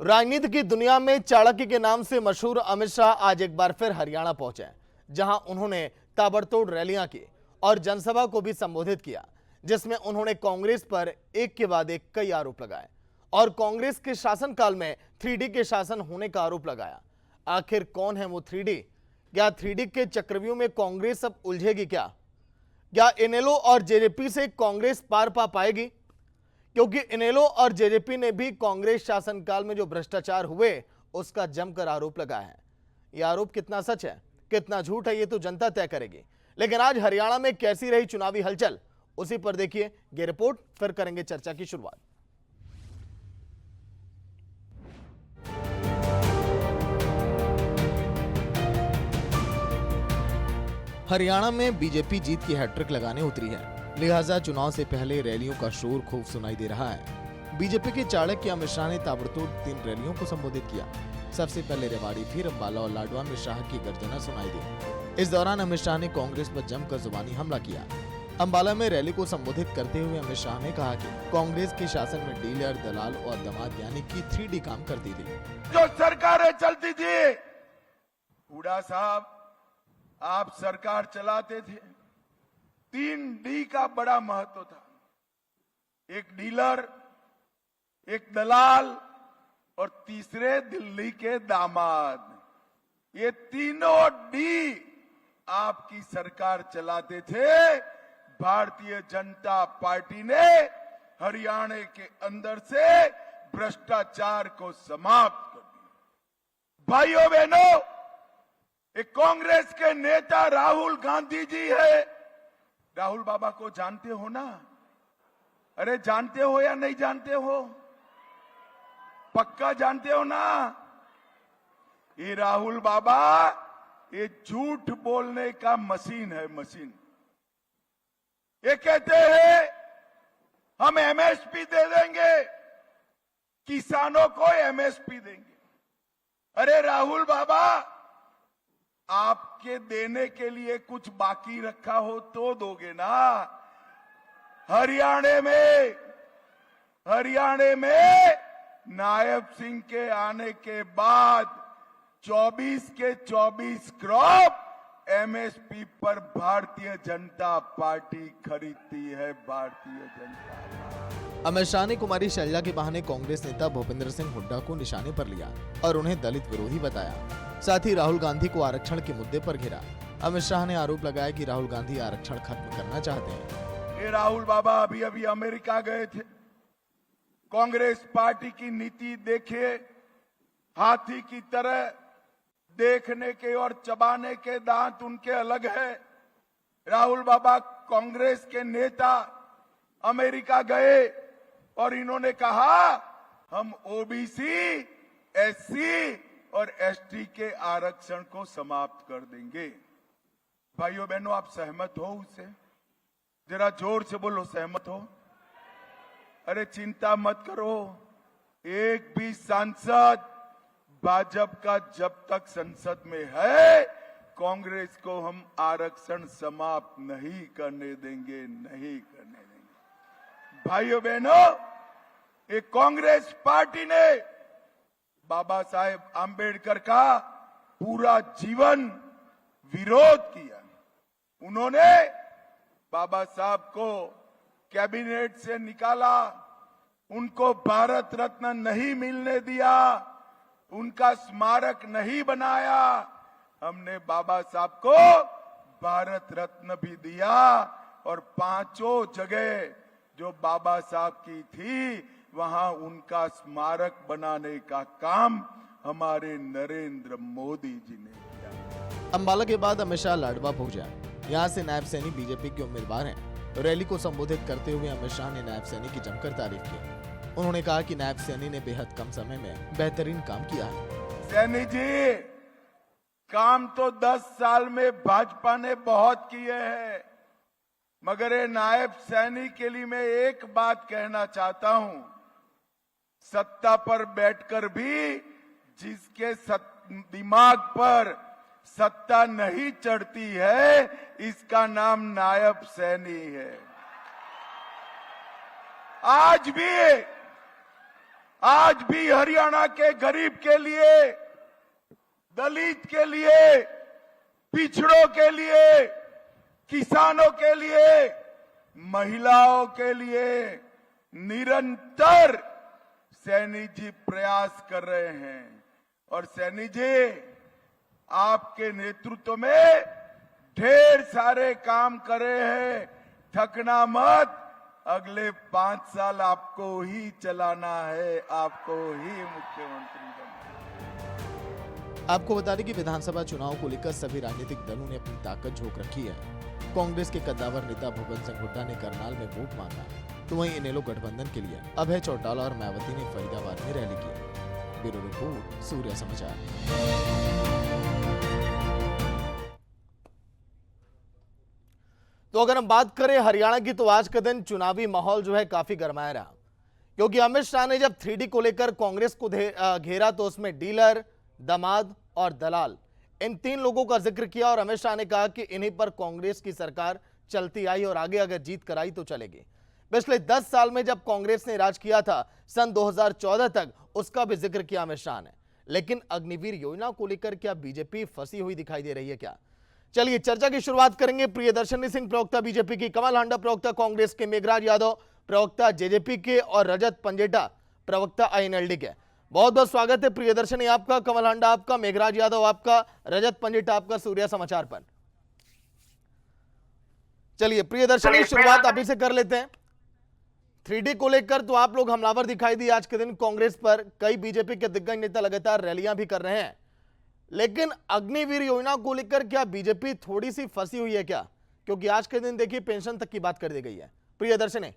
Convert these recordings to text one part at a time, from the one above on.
राजनीति की दुनिया में चाणक्य के नाम से मशहूर अमित शाह आज एक बार फिर हरियाणा पहुंचे, जहां उन्होंने ताबड़तोड़ रैलियां की और जनसभा को भी संबोधित किया, जिसमें उन्होंने कांग्रेस पर एक के बाद एक कई आरोप लगाए और कांग्रेस के शासनकाल में 3D के शासन होने का आरोप लगाया। आखिर कौन है वो 3D? क्या 3D के चक्रव्यूह में कांग्रेस अब उलझेगी? क्या इनेलो और जेजेपी से कांग्रेस पार पा पाएगी? क्योंकि इनेलो और जेजेपी ने भी कांग्रेस शासनकाल में जो भ्रष्टाचार हुए उसका जमकर आरोप लगाया है। यह आरोप कितना सच है, कितना झूठ है, ये तो जनता तय करेगी। लेकिन आज हरियाणा में कैसी रही चुनावी हलचल, उसी पर देखिए ये रिपोर्ट, फिर करेंगे चर्चा की शुरुआत। हरियाणा में बीजेपी जीत की हैट्रिक लगाने उतरी है, लिहाजा चुनाव से पहले रैलियों का शोर खूब सुनाई दे रहा है। बीजेपी के चाणक्य अमित शाह ने ताबड़तोड़ 3 रैलियों को संबोधित किया। सबसे पहले रेवाड़ी, फिर अंबाला और लाडवा में शाह की गर्जना सुनाई दी। इस दौरान अमित शाह ने कांग्रेस पर जमकर जुबानी हमला किया। अंबाला में रैली को संबोधित करते हुए अमित शाह ने कहा कि कांग्रेस के शासन में डीलर, दलाल और दामाद यानी कि 3D काम करती थी। जो सरकारें चलती थी, हुड्डा साहब आप सरकार चलाते थे, 3D का बड़ा महत्व था। एक डीलर, एक दलाल और तीसरे दिल्ली के दामाद। ये तीनों डी आपकी सरकार चलाते थे। भारतीय जनता पार्टी ने हरियाणा के अंदर से भ्रष्टाचार को समाप्त कर दिया। भाइयों बहनों, एक कांग्रेस के नेता राहुल गांधी जी है। राहुल बाबा को जानते हो ना? अरे जानते हो या नहीं जानते हो? पक्का जानते हो ना? ये राहुल बाबा ये झूठ बोलने का मशीन है, मशीन। ये कहते हैं हम एमएसपी दे देंगे, किसानों को एमएसपी देंगे। अरे राहुल बाबा, आपके देने के लिए कुछ बाकी रखा हो तो दोगे ना? हरियाणा में नायब सिंह के आने के बाद 24 के 24 क्रॉप एमएसपी पर भारतीय जनता पार्टी खरीदती है। भारतीय जनता पार्टी। अमित शाह ने कुमारी शैलजा के बहाने कांग्रेस नेता भूपेंद्र सिंह हुड्डा को निशाने पर लिया और उन्हें दलित विरोधी बताया। साथ ही राहुल गांधी को आरक्षण के मुद्दे पर घेरा। अमित शाह ने आरोप लगाया कि राहुल गांधी आरक्षण खत्म करना चाहते हैं। ये राहुल बाबा अभी अमेरिका गए थे। कांग्रेस पार्टी की नीति देखिए, हाथी की तरह देखने के और चबाने के दांत उनके अलग है। राहुल बाबा कांग्रेस के नेता अमेरिका गए और इन्होंने कहा हम ओबीसी, एससी और एसटी के आरक्षण को समाप्त कर देंगे। भाइयों बहनों, आप सहमत हो उससे? जरा जोर से बोलो, सहमत हो? अरे चिंता मत करो, एक भी सांसद भाजपा का जब तक संसद में है, कांग्रेस को हम आरक्षण समाप्त नहीं करने देंगे, नहीं करने देंगे। भाइयों बहनों, एक कांग्रेस पार्टी ने बाबा साहेब आंबेडकर का पूरा जीवन विरोध किया। उन्होंने बाबा साहब को कैबिनेट से निकाला, उनको भारत रत्न नहीं मिलने दिया, उनका स्मारक नहीं बनाया। हमने बाबा साहब को भारत रत्न भी दिया और 5 जगह जो बाबा साहब की थी वहां उनका स्मारक बनाने का काम हमारे नरेंद्र मोदी जी ने किया। अंबाला के बाद अमित शाह लाडवा पहुंचा। यहां से नायब सैनी बीजेपी के उम्मीदवार हैं। रैली को संबोधित करते हुए अमित शाह ने नायब सैनी की जमकर तारीफ की। उन्होंने कहा कि नायब सैनी ने बेहद कम समय में बेहतरीन काम किया है। सैनी जी, काम तो 10 साल में भाजपा ने बहुत किए हैं, मगर ये नायब सैनी के लिए मैं एक बात कहना चाहता हूं। सत्ता पर बैठकर भी जिसके दिमाग पर सत्ता नहीं चढ़ती है, इसका नाम नायब सैनी है। आज भी हरियाणा के गरीब के लिए, दलित के लिए, पिछड़ों के लिए, किसानों के लिए, महिलाओं के लिए निरंतर सैनी जी प्रयास कर रहे हैं। और सैनी जी, आपके नेतृत्व में ढेर सारे काम करे हैं, थकना मत। अगले 5 साल आपको ही चलाना है, आपको ही मुख्यमंत्री बनना है। आपको बता दें कि विधानसभा चुनाव को लेकर सभी राजनीतिक दलों ने अपनी ताकत झोंक रखी है। कांग्रेस के कद्दावर नेता भूपेंद्र सिंह हुड्डा ने करनाल में वोट मांगा, तो वहीं इनेलो गठबंधन के लिए अभय चौटाला और मायावती ने फरीदाबाद में रैली की। ब्यूरो रिपोर्ट, सूर्य समाचार। तो अगर हम बात करें हरियाणा की, तो आज का दिन चुनावी माहौल जो है काफी गरमाया रहा, क्योंकि अमित शाह ने जब 3D को लेकर कांग्रेस को घेरा तो उसमें डीलर, दामाद और दलाल, इन 3 लोगों का जिक्र किया। और अमित शाह ने कहा कि इन्हीं पर कांग्रेस की सरकार चलती आई और आगे अगर जीत कराई तो चलेगी। पिछले 10 साल में जब कांग्रेस ने राज किया था, सन 2014 तक, उसका भी जिक्र किया अमित शाह ने। लेकिन अग्निवीर योजना को लेकर क्या बीजेपी फंसी हुई दिखाई दे रही है क्या? चलिए चर्चा की शुरुआत करेंगे प्रियदर्शनी सिंह प्रवक्ता बीजेपी की, कमल हांडा प्रवक्ता कांग्रेस के, मेघराज यादव प्रवक्ता जेजेपी के और रजत पंजेटा प्रवक्ता आईएनएलडी के। बहुत बहुत स्वागत है प्रियदर्शनी आपका, कमल हांडा आपका, मेघराज यादव आपका, रजत पंजेटा आपका सूर्या समाचार पर। चलिए प्रियदर्शनी, शुरुआत अभी से कर लेते हैं। 3D को लेकर तो आप लोग हमलावर दिखाई दिए आज के दिन कांग्रेस पर। कई बीजेपी के दिग्गज नेता लगातार रैलियां भी कर रहे हैं, लेकिन अग्निवीर योजना को लेकर क्या बीजेपी थोड़ी सी फंसी हुई है क्या? क्योंकि आज के दिन देखिए पेंशन तक की बात कर दी गई है। प्रियदर्शनी।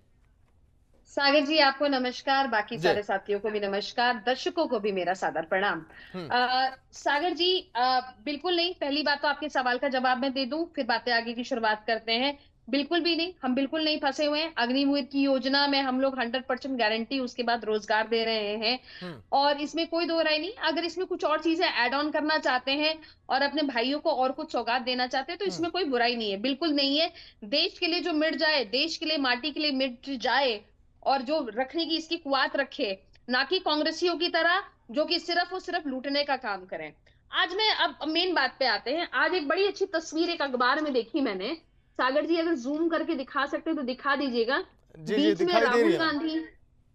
सागर जी, आपको नमस्कार, बाकी सारे साथियों को भी नमस्कार, दर्शकों को भी मेरा सादर प्रणाम। सागर जी, बिल्कुल नहीं, पहली बात तो आपके सवाल का जवाब मैं दे दूं, फिर बातें आगे की शुरुआत करते हैं। बिल्कुल भी नहीं, हम बिल्कुल नहीं फंसे हुए हैं। अग्निवीर की योजना में हम लोग 100% गारंटी, उसके बाद रोजगार दे रहे हैं और इसमें कोई दो राय नहीं। अगर इसमें कुछ और चीजें ऐड ऑन करना चाहते हैं और अपने भाइयों को और कुछ सौगात देना चाहते हैं तो इसमें कोई बुराई नहीं है, बिल्कुल नहीं है। देश के लिए जो मिट जाए, देश के लिए माटी के लिए मिट जाए और जो रखने की इसकी कुआत रखे, ना कि कांग्रेसियों की तरह जो कि सिर्फ और सिर्फ लूटने का काम करें। आज मैं अब मेन बात पे आते हैं। आज एक बड़ी अच्छी तस्वीर एक अखबार में देखी मैंने। सागर जी, अगर जूम करके दिखा सकते तो दिखा दीजिएगा। बीच में राहुल गांधी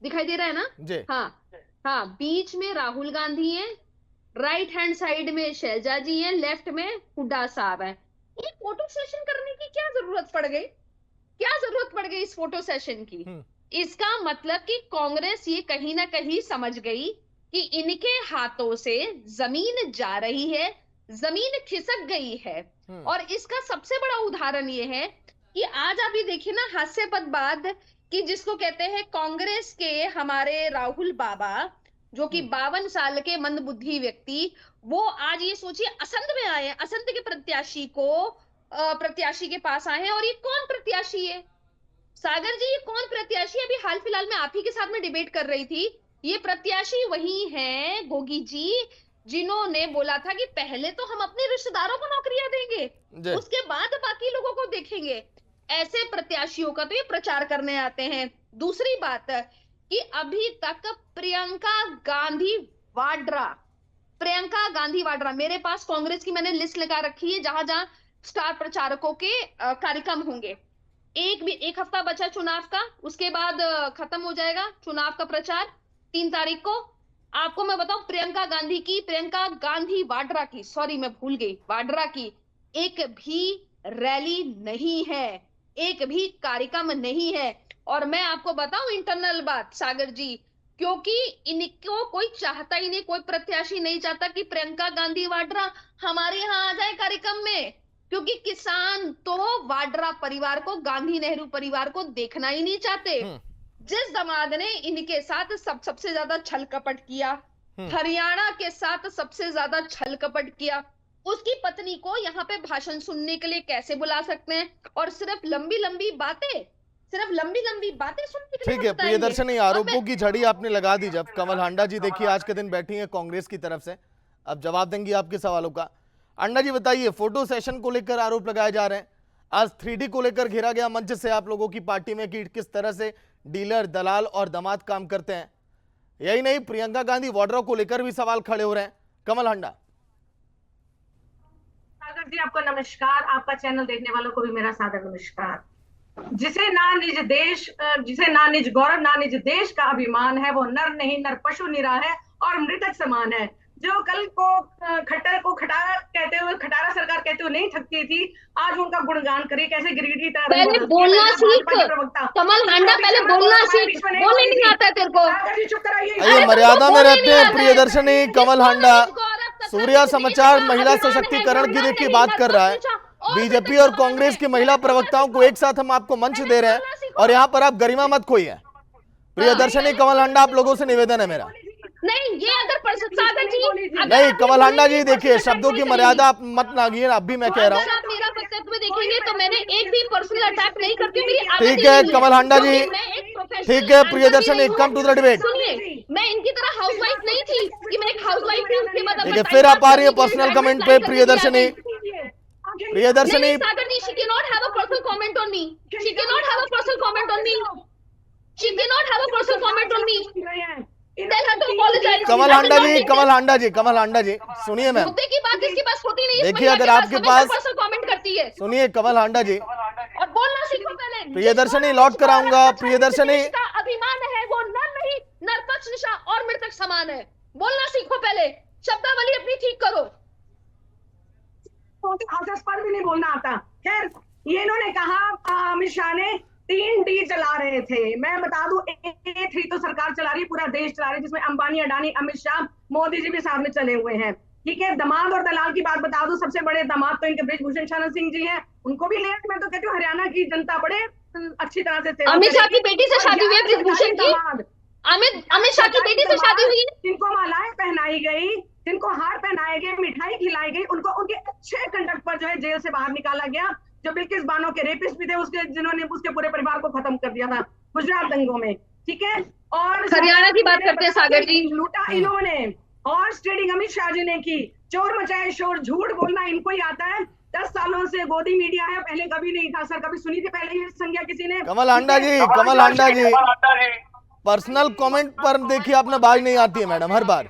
दिखाई दे रहा है ना? हाँ, बीच में राहुल गांधी है, राइट हैंड साइड में शैलजा जी है, लेफ्ट में हुड्डा साहब है। एक फोटो सेशन करने की क्या जरूरत पड़ गई? क्या जरूरत पड़ गई इस फोटो सेशन की? इसका मतलब कि कांग्रेस ये कहीं ना कहीं समझ गई कि इनके हाथों से जमीन जा रही है, जमीन खिसक गई है। और इसका सबसे बड़ा उदाहरण ये है कि आज आप ये देखिए ना, हास्यास्पद बात कि जिसको कहते हैं कांग्रेस के हमारे राहुल बाबा, जो कि 52 साल के मंदबुद्धि व्यक्ति, वो आज ये सोचिए असंध में आए हैं, असंध के प्रत्याशी के पास आए हैं। और ये कौन प्रत्याशी है सागर जी? ये कौन प्रत्याशी? अभी हाल फिलहाल में आप ही के साथ में डिबेट कर रही थी। ये प्रत्याशी वही हैं गोगी जी, जिन्होंने बोला था कि पहले तो हम अपने रिश्तेदारों को नौकरियां देंगे, उसके बाद बाकी लोगों को देखेंगे। ऐसे प्रत्याशियों का तो ये प्रचार करने आते हैं। दूसरी बात कि अभी तक प्रियंका गांधी वाड्रा, मेरे पास कांग्रेस की मैंने लिस्ट लगा रखी है जहां जहां स्टार प्रचारकों के कार्यक्रम होंगे। एक हफ्ता बचा चुनाव का, उसके बाद खत्म हो जाएगा चुनाव का प्रचार 3 तारीख को। आपको मैं बताऊं, प्रियंका गांधी वाड्रा की, सॉरी मैं भूल गई, वाड्रा की एक भी रैली नहीं है, एक भी कार्यक्रम नहीं है। और मैं आपको बताऊं इंटरनल बात सागर जी, क्योंकि इनको कोई चाहता ही नहीं, कोई प्रत्याशी नहीं चाहता कि प्रियंका गांधी वाड्रा हमारे यहाँ आ जाए कार्यक्रम में, क्योंकि किसान तो वाड्रा परिवार को, गांधी नेहरू परिवार को देखना ही नहीं चाहते। जिस दामाद ने इनके साथ सबसे ज्यादा छल कपट किया, हरियाणा के साथ सबसे ज्यादा छल कपट किया, उसकी पत्नी को यहाँ पे भाषण सुनने के लिए कैसे बुला सकते हैं? और सिर्फ लंबी लंबी बातें सुनने के लिए। ठीक है प्रियदर्शनी, आरोपों की झड़ी आपने लगा दी। जब कमल हांडा जी देखिए आज के दिन बैठी है कांग्रेस की तरफ से, अब जवाब देंगी आपके सवालों का। अन्ना जी बताइए, फोटो सेशन को लेकर आरोप लगाए जा रहे हैं। आज 3D को लेकर घेरा गया मंच से आप लोगों की पार्टी में कि किस तरह से डीलर, दलाल और दामाद काम करते हैं। यही नहीं, प्रियंका गांधी वाड्रा को लेकर भी सवाल खड़े हो रहे हैं। कमल हंडा। सागर जी, आपको नमस्कार। आपका चैनल देखने वालों को भी मेरा सादर नमस्कार। जिसे ना निज गौरव ना निज देश का अभिमान है, वो नर नहीं नर पशु निरा है और मृतक समान है। जो कल को खट्टर को खटारा सरकार कहते हुए नहीं थकती थी, आज उनका गुणगान करिए कैसे गिरगिट की तरह। पहले बोलना सीख कमल हांडा, पहले बोलना सीख। बोलने नहीं आता है तेरे को। चुप कराइए। ये मर्यादा में रहते हैं प्रियदर्शनी। कमल हांडा सूर्या समाचार महिला सशक्तिकरण की देखिए बात कर रहा है। बीजेपी और कांग्रेस की महिला प्रवक्ताओं को एक साथ हम आपको मंच दे रहे हैं और यहाँ पर आप गरिमा मत खोइए। प्रियदर्शनी, कमल हांडा, आप लोगों से निवेदन है मेरा। नहीं, ये अगर सागर जी नहीं, कमल हांडा जी देखिए, शब्दों की मर्यादा आप मत नागिए। अब भी मैं कह रहा हूँ, आप मेरा वक्तव्य देखेंगे तो मैंने एक भी पर्सनल अटैक नहीं करती हूँ। ठीक है कमल हांडा जी, ठीक है। Priyadarshini, come to the debate. सुनिए, मैं इनकी तरह हाउसवाइफ नहीं थी कि मैं एक हाउसवाइफ थी, उसके बाद ठीक है, फिर आप आ रही है पर्सनल कमेंट पे। प्रियदर्शनी, प्रियदर्शनी, सागर जी, she cannot have a personal comment on me. She cannot have a personal comment on me. She cannot have a personal comment on me. Tell her to apologize. कमल हांडा जी, कमल हांडा जी, कमल हांडा जी, सुनिए मैम। मुद्दे की बात इसके पास होती नहीं है। देखिए, अगर आपके पास पर्सनल कमेंट करती है, सुनिए कमल हांडा जी, और बोलना सीखो पहले। प्रियदर्शनी लौट कराऊंगा। प्रियदर्शनी, का अभिमान है, वो नर नहीं नर पक्ष निशा और मृतक समान है। बोलना सीखो पहले, शब्दावली अपनी ठीक करो। हास्यास्पद भी नहीं बोलना आता। खैर, ये इन्होंने कहा अमित शाह ने 3D चला रहे थे। मैं बता दूं, A3 तो सरकार चला रही है, पूरा देश चला रही है, जिसमें अंबानी, अडानी, अमित शाह, मोदी जी भी साथ में चले हुए हैं। ठीक है, दामाद और दलाल की बात बता दूं, सबसे बड़े दामाद तो इनके बृजभूषण शरण सिंह जी हैं। उनको भी ले, मैं तो कहती हूँ हरियाणा की जनता बड़े अच्छी तरह से सेवा अमित शाह की बेटी से शादी हुई है बृजभूषण की। अमित शाह की बेटी से शादी हुई है। जिनको मालाएं पहनाई गई, जिनको हार पहनाए गए, मिठाई खिलाई गई, उनको उनके अच्छे कंडक्ट पर जो है जेल से बाहर निकाला गया। जो बिल्किस बानो के रेपिस्ट भी थे, उसके जिन्होंने उसके पूरे परिवार को खत्म कर दिया था गुजरात दंगों में। ठीक है, और हरियाणा की बात करते हैं सागर जी। लूटा इन्होंने, हॉर्स ट्रेडिंग अमित शाह जी ने की। चोर मचाए शोर, झूठ बोलना इनको ही आता है। 10 सालों से गोदी मीडिया है, पहले कभी नहीं था सर। कभी सुनी थी पहले ये संज्ञा किसी ने? कमल हांडा जी, कमल हांडा जी, पर्सनल कमेंट पर देखिए आपने बाज नहीं आती है मैडम हर बार।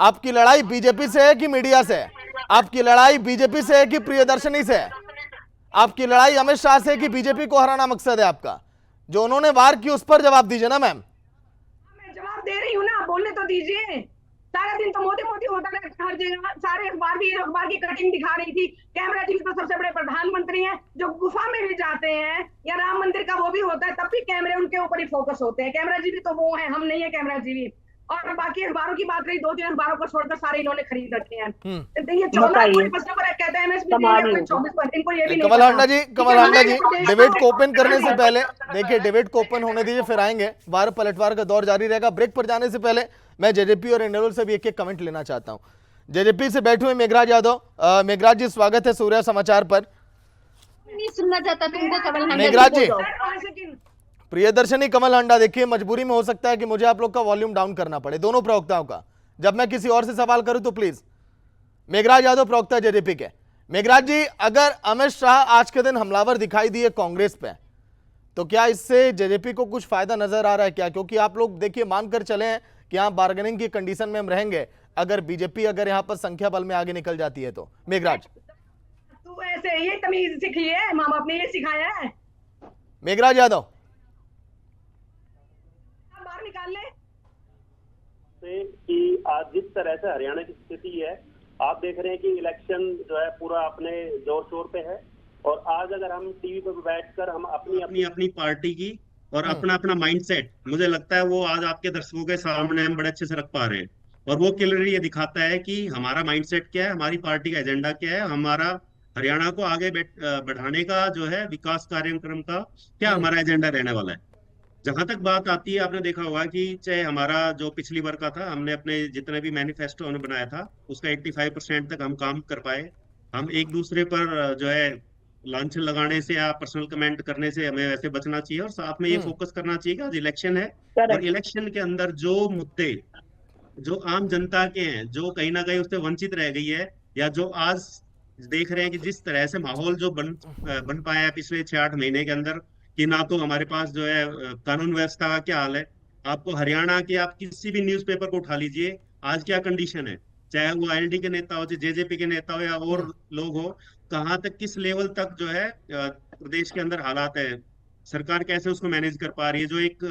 आपकी लड़ाई बीजेपी से है कि मीडिया से है? आपकी लड़ाई बीजेपी से है कि प्रियदर्शनी से है? आपकी लड़ाई अमित शाह से कि बीजेपी को हराना मकसद है आपका? जो उन्होंने वार की उस पर जवाब दीजिए ना मैम। मैं जवाब दे रही हूँ ना, बोलने तो दीजिए। सारा दिन तो मोदी मोदी होता रहता हर जगह। सारे अखबार भी अखबार की कटिंग दिखा रही थी। कैमरा जी तो सबसे बड़े प्रधानमंत्री हैं, जो गुफा में भी जाते हैं या राम मंदिर का वो भी होता है, तब भी कैमरे उनके ऊपर ही फोकस होते हैं। कैमरा जी भी तो वो है, हम नहीं है कैमरा जी भी। और बाकी अखबारों की बात रही, 2-3 अखबारों को छोड़कर सारे इन्होंने खरीद रखे हैं। ये 14% पर कहते हैं MSP 24%। इनको ये भी नहीं कमल पता। हांडा जी, कमल हांडा जी, डिबेट को ओपन करने से पहले देखिए, डिबेट को ओपन होने दीजिए, फिर आएंगे। वार पलटवार का दौर जारी रहेगा। ब्रेक पर जाने से पहले मैं जेजेपी और इंडरोल से भी एक कमेंट लेना चाहता हूं। जेजेपी से बैठे हुए मेघराज यादव। मेघराज जी, स्वागत है सूर्या समाचार पर। नहीं सुनना चाहता तुमको कमल हांडा। मेघराज जी, प्रियदर्शनी, कमल हांडा, देखिए मजबूरी में हो सकता है कि मुझे आप लोग का वॉल्यूम डाउन करना पड़े, दोनों प्रवक्ताओं का। जब मैं किसी और से सवाल करूं तो प्लीज। मेघराज यादव, प्रवक्ता जेजेपी के। मेघराज जी, अगर अमित शाह आज के दिन हमलावर दिखाई दिए कांग्रेस पे, तो क्या इससे जेजेपी को कुछ फायदा नजर आ रहा है क्या? क्योंकि आप लोग देखिए मानकर चले हैं कि यहाँ बार्गेनिंग की कंडीशन में हम रहेंगे अगर बीजेपी अगर यहाँ पर संख्या बल में आगे निकल जाती है तो। मेघराज, तू ऐसे ये तमीज सीखी है, माँ बाप ने ये सिखाया है। मेघराज यादव, बाहर निकाल ले। कि आज जिस तरह से हरियाणा की स्थिति है, आप देख रहे हैं कि इलेक्शन जो है पूरा अपने जोर शोर पे है। और आज अगर हम टीवी पर बैठकर हम अपनी पार्टी की और अपना अपना माइंडसेट, मुझे लगता है वो आज आपके दर्शकों के सामने हम बड़े अच्छे से रख पा रहे हैं। और वो क्लियरली ये दिखाता है कि हमारा माइंडसेट क्या है, हमारी पार्टी का एजेंडा क्या है, हमारा हरियाणा को आगे बढ़ाने का जो है विकास कार्यक्रम का क्या हमारा एजेंडा रहने वाला है। जहां तक बात आती है, आपने देखा होगा कि चाहे हमारा जो पिछली बार का था, हमने अपने जितने भी मैनिफेस्टो हमने बनाया था उसका 85% तक हम काम कर पाए। हम एक दूसरे पर जो है लांछन लगाने से या पर्सनल कमेंट करने से हमें वैसे बचना चाहिए और साथ में ये फोकस करना चाहिए कि आज इलेक्शन है और इलेक्शन के अंदर जो मुद्दे जो आम जनता के हैं, जो कहीं ना कहीं उससे वंचित रह गई है, या जो आज देख रहे हैं कि जिस तरह से माहौल जो बन पाया है पिछले 6-8 महीने के अंदर, कि ना तो हमारे पास जो है कानून व्यवस्था का क्या हाल है, आपको हरियाणा के आप किसी भी न्यूज़पेपर को उठा लीजिए, आज क्या कंडीशन है, चाहे वो आईएलडी के नेता हो, चाहे जेजेपी के नेता हो या और लोग हो, कहाँ तक किस लेवल तक जो है प्रदेश के अंदर हालात है, सरकार कैसे उसको मैनेज कर पा रही है। जो एक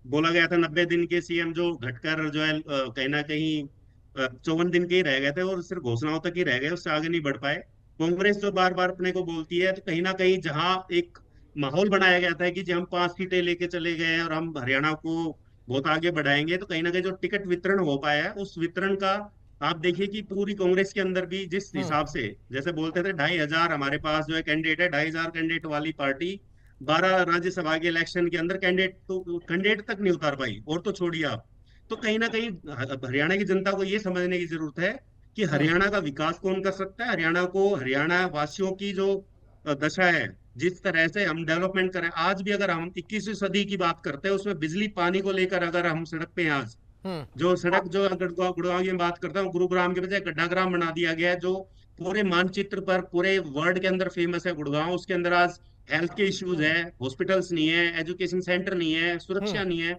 बोला गया था 90 दिन के सीएम जो घटकर जो है कहीं ना कहीं 54 दिन के ही रह गए थे और सिर्फ घोषणाओं तक ही रह गए, उससे आगे नहीं बढ़ पाए। कांग्रेस जो बार बार अपने को बोलती है, तो कहीं ना कहीं जहां एक माहौल बनाया गया था कि जी हम 5 सीटें लेके चले गए हैं और हम हरियाणा को बहुत आगे बढ़ाएंगे, तो कहीं ना कहीं जो टिकट वितरण हो पाया है उस वितरण का आप देखिए कि पूरी कांग्रेस के अंदर भी जिस हिसाब से जैसे बोलते थे 2,500 हमारे पास जो है कैंडिडेट है, 2,500 कैंडिडेट वाली पार्टी 12 राज्यसभा के इलेक्शन के अंदर कैंडिडेट तक नहीं उतार पाई, और तो छोड़िए आप। तो कहीं ना कहीं हरियाणा की जनता को ये समझने की जरूरत है कि हरियाणा का विकास कौन कर सकता है, हरियाणा को, हरियाणा वासियों की जो दशा है, जिस तरह से हम डेवलपमेंट करें। आज भी अगर हम 21वीं सदी की बात करते हैं, उसमें बिजली पानी को लेकर अगर हम सड़क पे हैं आज, जो सड़क जो गुड़गांव की बात करता हूँ, गुरुग्राम के बजाय गड्ढाग्राम बना दिया गया है, जो पूरे मानचित्र पर पूरे वर्ल्ड के अंदर फेमस है गुड़गांव, उसके अंदर आज हेल्थ के इश्यूज है, हॉस्पिटल्स नहीं है, एजुकेशन सेंटर नहीं है, सुरक्षा नहीं है।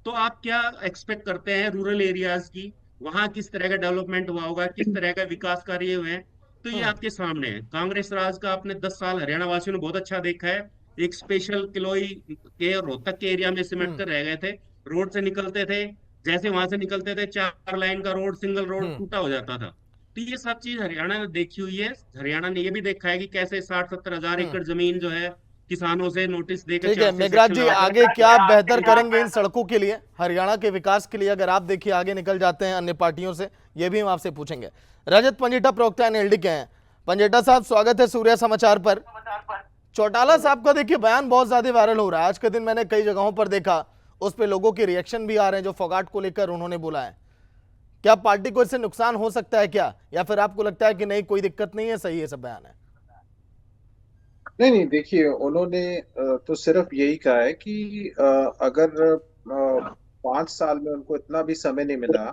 तो आप क्या एक्सपेक्ट करते हैं रूरल एरियाज की, वहां किस तरह का डेवलपमेंट हुआ होगा, किस तरह का विकास कार्य हुए हैं? तो ये आपके सामने है। कांग्रेस राज का आपने 10 साल हरियाणा वासियों ने बहुत अच्छा देखा है। एक स्पेशल किलोई के और रोहतक के एरिया में सिमट कर रह गए थे, रोड से निकलते थे, जैसे वहां से निकलते थे 4 लाइन का रोड, सिंगल रोड टूटा हो जाता था। तो ये सब चीज हरियाणा ने देखी हुई है। हरियाणा ने ये भी देखा है कि कैसे 60-70 हजार एकड़ जमीन जो है किसानों से नोटिस देकर ठीक है मेघराज जी, आगे क्या आप बेहतर करेंगे इन सड़कों के लिए, हरियाणा के विकास के लिए? अगर आप देखिए आगे निकल जाते हैं अन्य पार्टियों से, ये भी हम आपसे पूछेंगे। रजत पंजीटा प्रवक्ता एनएलडी के हैं। पंजीटा साहब, स्वागत है सूर्या समाचार पर। चौटाला साहब का देखिए बयान बहुत ज्यादा वायरल हो रहा है। आज के दिन मैंने कई जगहों पर देखा, उस पर लोगों के रिएक्शन भी आ रहे हैं जो फोगाट को लेकर उन्होंने बोला है। क्या पार्टी को इससे नुकसान हो सकता है क्या, या फिर आपको लगता है कि नहीं कोई दिक्कत नहीं है, सही है सब बयान है? नहीं नहीं, देखिए उन्होंने तो सिर्फ यही कहा है कि अगर 5 साल में उनको इतना भी समय नहीं मिला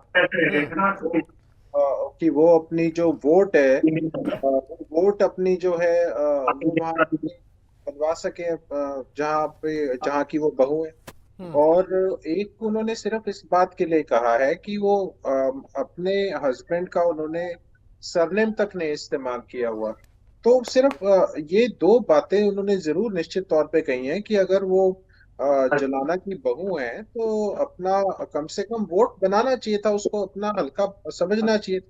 कि वो अपनी जो वोट है, वो वोट अपनी जो है वो वहाँ बनवा सके जहाँ की वो बहू है। और एक उन्होंने सिर्फ इस बात के लिए कहा है कि वो अपने हस्बैंड का उन्होंने सरनेम तक नहीं इस्तेमाल किया हुआ। तो सिर्फ ये 2 बातें उन्होंने जरूर निश्चित तौर पे कही हैं कि अगर वो जलाना की बहू है तो अपना कम से कम वोट बनाना चाहिए था, उसको अपना हल्का समझना चाहिए।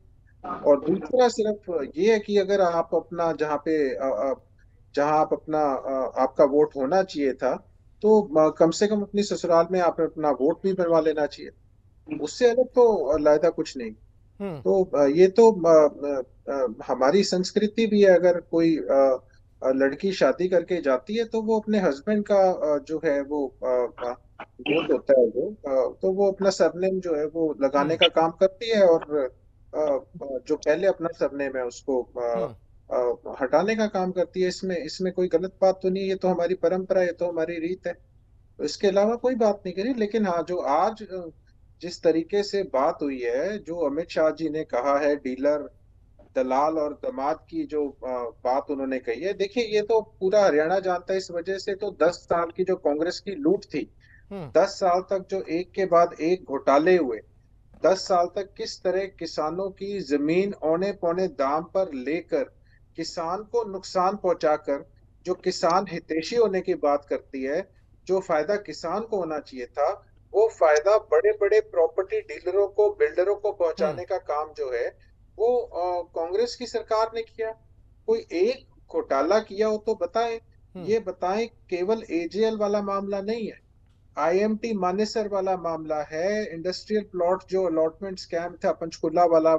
और दूसरा सिर्फ ये है कि अगर आप अपना जहाँ आप अपना आपका वोट होना चाहिए था, तो कम से कम अपनी ससुराल में आप अपना वोट भी बनवा लेना चाहिए। उससे अलग तो अलग कुछ नहीं। तो ये तो हमारी संस्कृति भी है। अगर कोई लड़की शादी करके जाती है तो वो अपने हस्बैंड का जो है वो वोट होता है वो तो वो अपना सरनेम जो है वो लगाने का काम करती है, और जो पहले अपना सरनेम है उसको हटाने का काम करती है। इसमें इसमें कोई गलत बात तो नहीं है, ये तो हमारी परंपरा है, ये तो हमारी रीत है। तो इसके अलावा कोई बात नहीं करी। लेकिन हाँ, जो आज जिस तरीके से बात हुई है, जो अमित शाह जी ने कहा है डीलर, दलाल और दामाद की जो बात उन्होंने कही है, देखिए ये तो पूरा हरियाणा जानता है। इस वजह से तो 10 साल की जो कांग्रेस की लूट थी, 10 साल तक जो एक के बाद एक घोटाले हुए, 10 साल तक किस तरह किसानों की जमीन औने पौने दाम पर लेकर किसान को नुकसान पहुंचाकर, जो किसान हितैषी होने की बात करती है, जो फायदा किसान को होना चाहिए था, वो फायदा बड़े बड़े प्रॉपर्टी डीलरों को, बिल्डरों को पहुंचाने का काम जो है वो कांग्रेस की सरकार ने किया। कोई एक घोटाला किया हो तो बताएं, ये बताएं। केवल एजेएल वाला मामला नहीं है, आईएमटी मानेसर वाला मामला है, इंडस्ट्रियल प्लॉट जो अलॉटमेंट स्कैम था पंचकुला वाला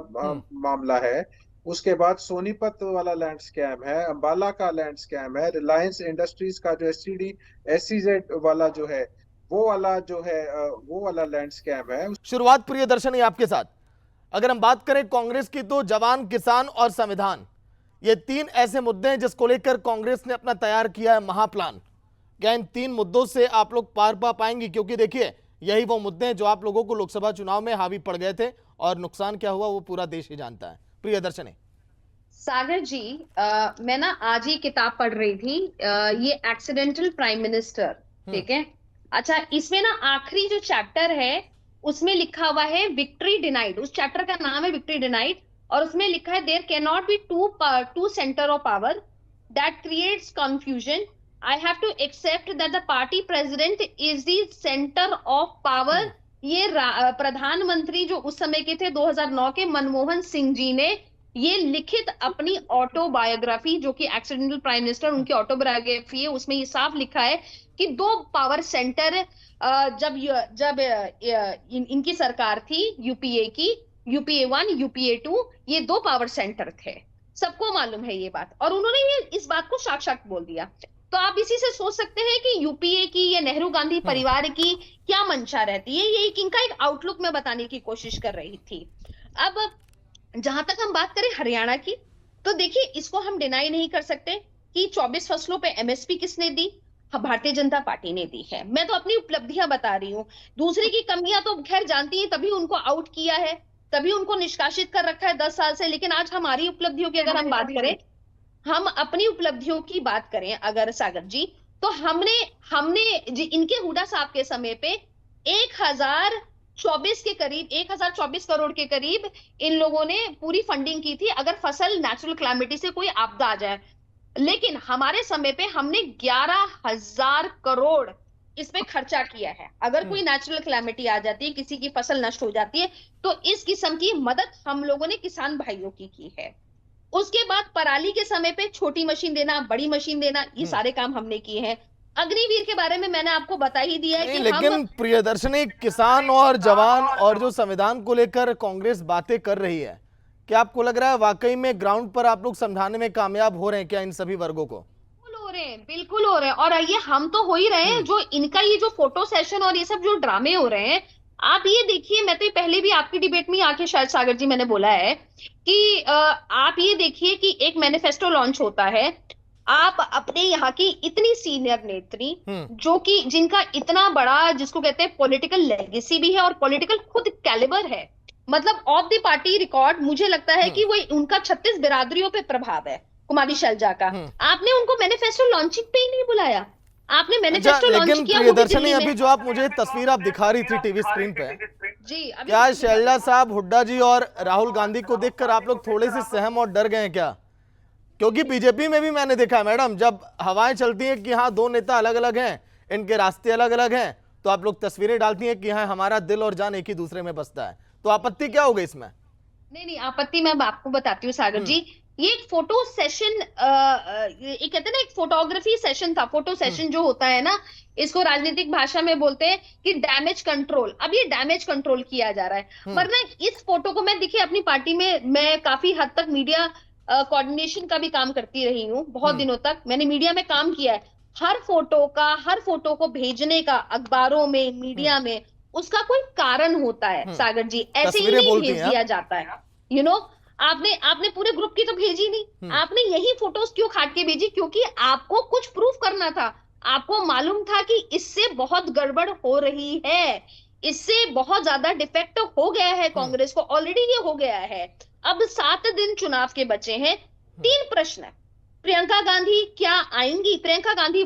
मामला है, उसके बाद सोनीपत वाला लैंड स्कैम है, अंबाला का लैंड स्कैम है, रिलायंस इंडस्ट्रीज का जो एससीजेड वाला जो है वो वाला लैंड स्कैम है। शुरुआत प्रियदर्शनी आपके साथ। अगर हम बात करें कांग्रेस की, तो जवान, किसान और संविधान, ये 3 ऐसे मुद्दे हैं जिसको लेकर कांग्रेस ने अपना तैयार किया है महाप्लान। क्या इन 3 मुद्दों से आप लोग पार पा पाएंगे? क्योंकि देखिए यही वो मुद्दे हैं जो आप लोगों को लोकसभा चुनाव में हावी पड़ गए थे, और नुकसान क्या हुआ वो पूरा देश ही जानता है। प्रियदर्शनी। सागर जी, मैं ना आज ही किताब पढ़ रही थी, ये एक्सीडेंटल प्राइम मिनिस्टर, ठीक है, अच्छा, इसमें ना आखिरी जो चैप्टर है उसमें लिखा हुआ है विक्ट्री डिनाइड। उस चैप्टर का नाम है विक्ट्री डिनाइड, और उसमें लिखा है there can not be two centre of power that creates confusion. I have to accept that the party president is the centre of power. ये प्रधानमंत्री जो उस समय के थे 2009 के, मनमोहन सिंह जी ने ये लिखित अपनी ऑटोबायोग्राफी, जो कि एक्सीडेंटल प्राइम मिनिस्टर उनकी ऑटोबायोग्राफी है, उसमें ये साफ लिखा है कि दो पावर सेंटर जब जब इनकी सरकार थी यूपीए की, यूपीए 1 यूपीए 2, ये दो पावर सेंटर थे, सबको मालूम है ये बात, और उन्होंने ये इस बात को साक्षात बोल दिया। तो आप इसी से सोच सकते हैं कि यूपीए की या नेहरू गांधी परिवार की क्या मंशा रहती है। ये इनका एक आउटलुक में बताने की कोशिश कर रही थी। अब जहां तक हम बात करें हरियाणा की, तो देखिए इसको हम डिनाई नहीं कर सकते कि 24 फसलों पे एमएसपी किसने दी, भारतीय जनता पार्टी ने दी है। मैं तो अपनी उपलब्धियां बता रही हूँ, दूसरे की कमियां तो खैर जानती है, तभी उनको आउट किया है, तभी उनको निष्कासित कर रखा है 10 साल से। लेकिन आज हमारी उपलब्धियों की अगर हम बात करें, हम अपनी उपलब्धियों की बात करें अगर सागर जी, तो हमने इनके हुडा साहब के समय पे 1024 करोड़ के करीब इन लोगों ने पूरी फंडिंग की थी, अगर फसल नेचुरल क्लैमिटी से कोई आपदा आ जाए। लेकिन हमारे समय पे हमने 11,000 करोड़ इस पे खर्चा किया है। अगर कोई नेचुरल क्लैमिटी आ जाती है, किसी की फसल नष्ट हो जाती है, तो इस किस्म की मदद हम लोगों ने किसान भाइयों की है। उसके बाद पराली के समय पे छोटी मशीन देना, बड़ी मशीन देना, ये सारे काम हमने किए हैं। अग्निवीर के बारे में मैंने आपको बता ही दिया है कि लेकिन प्रियदर्शनी, किसान और जवान और जो संविधान को लेकर कांग्रेस बातें कर रही है, क्या आपको लग रहा है वाकई में ग्राउंड पर आप लोग समझाने में कामयाब हो रहे हैं क्या इन सभी वर्गों को? बिल्कुल हो रहे हैं, और ये हम तो हो ही रहे हैं। जो इनका ये जो फोटो सेशन और ये सब जो ड्रामे हो रहे हैं, आप ये देखिए, मैं तो पहले भी आपकी डिबेट में आके शायद सागर जी मैंने बोला है कि आप ये देखिए कि एक मैनिफेस्टो लॉन्च होता है, आप अपने यहाँ की इतनी सीनियर नेत्री जो कि जिनका इतना बड़ा, जिसको कहते हैं पॉलिटिकल लेगेसी भी है और पॉलिटिकल खुद कैलिबर है, मतलब ऑफ द पार्टी रिकॉर्ड, मुझे लगता है कि वो उनका 36 बिरादरियों पे प्रभाव है, कुमारी शैलजा का, आपने उनको मैनिफेस्टो लॉन्चिंग पे ही नहीं बुलाया। आपने मैनिफेस्टो लॉन्च किया। प्रियदर्शनी, अभी जो आप मुझे तस्वीर आप दिखा रही थी टीवी स्क्रीन पे जी, क्या शैलजा साहब, हुड्डा जी और राहुल गांधी को देखकर आप लोग थोड़े से सहम और डर गए हैं क्या? क्योंकि बीजेपी में भी मैंने देखा है मैडम, जब हवाएं चलती हैं कि हाँ दो नेता अलग अलग हैं, इनके रास्ते अलग अलग हैं, तो आप लोग तस्वीरें डालती हैं कि हाँ हमारा दिल और जान एक ही दूसरे में बसता है। तो आपत्ति क्या होगी इसमें? नहीं, आपत्ति मैं आपको बताती हूँ सागर जी। ये एक फोटो सेशन, ये कहते हैं ना, एक फोटोग्राफी सेशन था। फोटो सेशन जो होता है ना, इसको राजनीतिक भाषा में बोलते हैं कि डैमेज कंट्रोल। अब ये डैमेज कंट्रोल किया जा रहा है, वरना इस फोटो को मैं देखिए अपनी पार्टी में मैं काफी हद तक मीडिया कोऑर्डिनेशन का भी काम करती रही हूँ, बहुत दिनों तक मैंने मीडिया में काम किया है। हर फोटो को भेजने का अखबारों में, मीडिया में, उसका कोई कारण होता है सागर जी, ऐसे ही नहीं भेज दिया जाता है। यू नो, आपने पूरे ग्रुप की तो भेजी नहीं, आपने यही फोटोज क्यों खाट के भेजी? क्योंकि आपको कुछ प्रूफ करना था, आपको मालूम था कि इससे बहुत गड़बड़ हो रही है, इससे बहुत ज्यादा डिफेक्ट हो गया है कांग्रेस को, ऑलरेडी ये हो गया है। अब 7 दिन चुनाव के बचे हैं, 3 प्रश्न है। प्रियंका गांधी क्या आएंगी? प्रियंका गांधी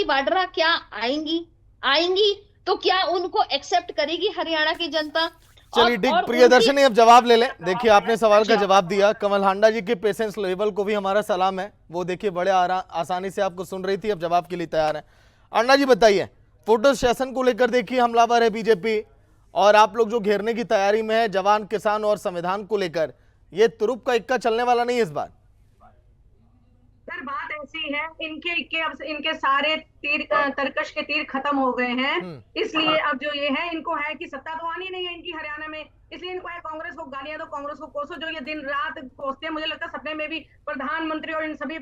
वाड्रा क्या आएंगी तो क्या उनको एक्सेप्ट करेगी हरियाणा की जनता? चलिए ठीक, प्रियदर्शनी अब जवाब ले लें। देखिए आपने सवाल का जवाब दिया। कमल हांडा जी के पेशेंस लेवल को भी हमारा सलाम है, वो देखिए बड़े आसानी से आपको सुन रही थी, अब जवाब के लिए तैयार है। अन्ना जी बताइए, फोटो सेशन को लेकर देखिए हमलावर है बीजेपी, और आप लोग जो घेरने की तैयारी में है जवान, किसान और संविधान को लेकर, ये तुरुप का इक्का चलने वाला नहीं है इस बार। सर बात ऐसी है, इनके सारे तरकश के तीर खत्म हो गए हैं, इसलिए अब जो ये है, इनको है कि सत्ता तो आनी नहीं है इनकी हरियाणा में, इसलिए इनको है कांग्रेस को गालियां दो, कांग्रेस को कोसो। जो ये दिन रात कोसते हैं, मुझे लगता है सपने में भी प्रधानमंत्री और इन सभी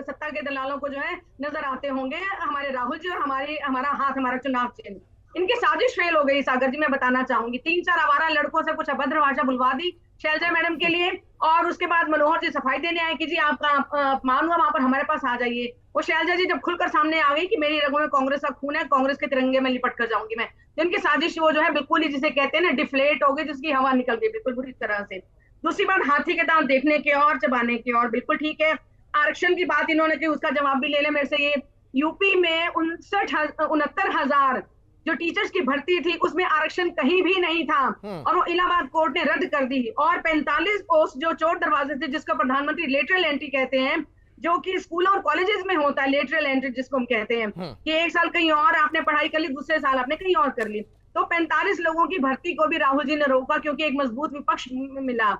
सत्ता के दलालों को जो है नजर आते होंगे हमारे राहुल जी और हमारा हाथ, हमारा चुनाव चिन्ह। इनकी साजिश फेल हो गई सागर जी, मैं बताना चाहूंगी। 3-4 आवारा लड़कों से कुछ अभद्र भाषा बुलवा दी शैलजा मैडम के लिए, और उसके बाद मनोहर जी सफाई देने आए कि जी आपका अपमान हुआ, वहां पर हमारे पास आ जाइए। वो शैलजा जी जब खुलकर सामने आ गई कि मेरी रगों में कांग्रेस का खून है, कांग्रेस के तिरंगे में लिपट कर जाऊंगी मैं, जिनकी साजिश वो जो है बिल्कुल ही जिसे कहते हैं ना डिफ्लेट हो गई, जिसकी हवा निकल गई बिल्कुल बुरी तरह से। दूसरी बात, हाथी के दांत देखने के और चबाने के और, बिल्कुल ठीक है। आरक्षण की बात इन्होंने की, उसका जवाब भी ले ले मेरे से। ये यूपी में 69,000 जो टीचर्स की भर्ती थी उसमें आरक्षण कहीं भी नहीं था और वो इलाहाबाद कोर्ट ने रद्द कर दी। और 45 पोस्ट जो चोर दरवाजे थे, जिसको प्रधानमंत्री लेटरल एंट्री कहते हैं, जो कि स्कूल और कॉलेजेस में होता है, लेटरल एंट्री जिसको हम कहते हैं कि एक साल कहीं और आपने पढ़ाई कर ली, दूसरे साल आपने कहीं और कर ली। तो 45 लोगों की भर्ती को भी राहुल जी ने रोका क्योंकि एक मजबूत विपक्ष मिला।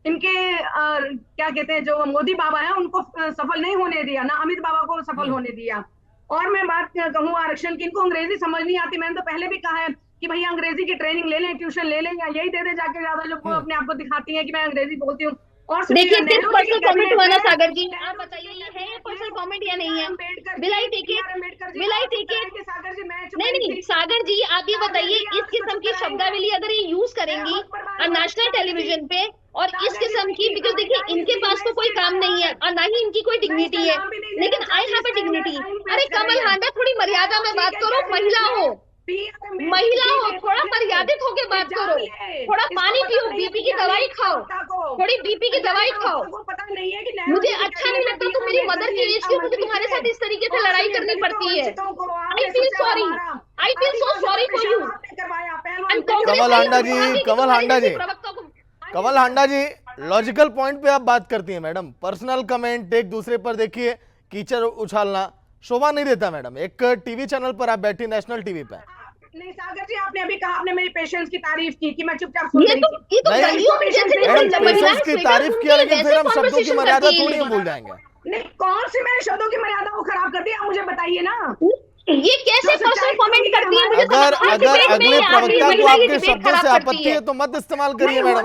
इनके क्या कहते हैं, जो मोदी बाबा है उनको सफल नहीं होने दिया, ना अमित बाबा को सफल होने दिया। और मैं बात कहूँ आरक्षण की, इनको अंग्रेजी समझ नहीं आती। मैंने तो पहले भी कहा है कि भैया अंग्रेजी की ट्रेनिंग ले लें, ट्यूशन ले लें, या यही दे दे जाके ज्यादा, जो अपने आप को दिखाती है कि मैं अंग्रेजी बोलती हूँ। और देखिए, सिर्फ पर्सनल कमेंट हुआ ना सागर जी, आप बताइए ये है पर्सनल कमेंट या नहीं है? Will I take it? Will I take it? Sagar ji, नहीं, सागर जी आप ये बताइए, इस किस्म की शब्दावली अगर ये यूज करेंगी नेशनल टेलीविजन पे और इस किस्म की, बिकॉज देखिए इनके पास तो कोई काम नहीं है और ना ही इनकी कोई डिग्निटी है, लेकिन आई हैव अ डिग्निटी। अरे कमल हांडा, थोड़ी मर्यादा में बात करो, महिला हो, थोड़ा मर्यादित होके बात करो, थोड़ा पानी पियो, बीपी की दवाई खाओ, थोड़ी बीपी की दवाई खाओ। मुझे अच्छा नहीं लगता, तुम मेरी मदर की एज की, मुझे तुम्हारे साथ इस तरीके से लड़ाई करनी पड़ती है। I feel sorry, I feel so sorry for you. Kamal Handa ji, logical point पे आप बात करती हैं मैडम। पर्सनल कमेंट एक दूसरे पर, देखिए कीचड़ उछालना शोभा नहीं देता मैडम। एक टीवी चैनल पर आप बैठी, नेशनल टीवी पे। नहीं सागर जी, आपने अभी कहा, आपने मेरी पेशेंस की तारीफ की कि मैं चुपचाप सुन रही थी। मैडम पेशेंस की तारीफ किया, लेकिन फिर हम शब्दों की मर्यादा थोड़ी हम भूल जाएंगे। नहीं, कौन सी मैंने शब्दों की मर्यादा को खराब कर दी, आप मुझे बताइए ना। ये कैसे पर्सनल कमेंट करती है? मुझे अगर अगले प्रवक्ता को आपके शब्दों से आपत्ति है तो मत इस्तेमाल करिए मैडम।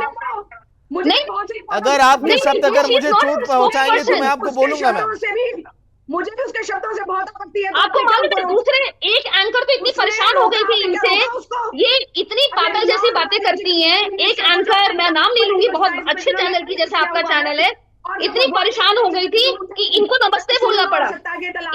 अगर आपके शब्द अगर मुझे चोट पहुंचाएंगे तो मैं आपको बोलूंगा मैम। मुझे भी उसके शब्दों से बहुत आपत्ति है। आपको मालूम है, दूसरे एक एंकर तो इतनी परेशान हो गई थी इनसे, ये इतनी पागल जैसी बातें करती हैं। एक एंकर, मैं नाम नहीं लूंगी, बहुत अच्छे चैनल की जैसे आपका चैनल है, इतनी परेशान हो गई थी कि इनको नमस्ते बोलना पड़ा,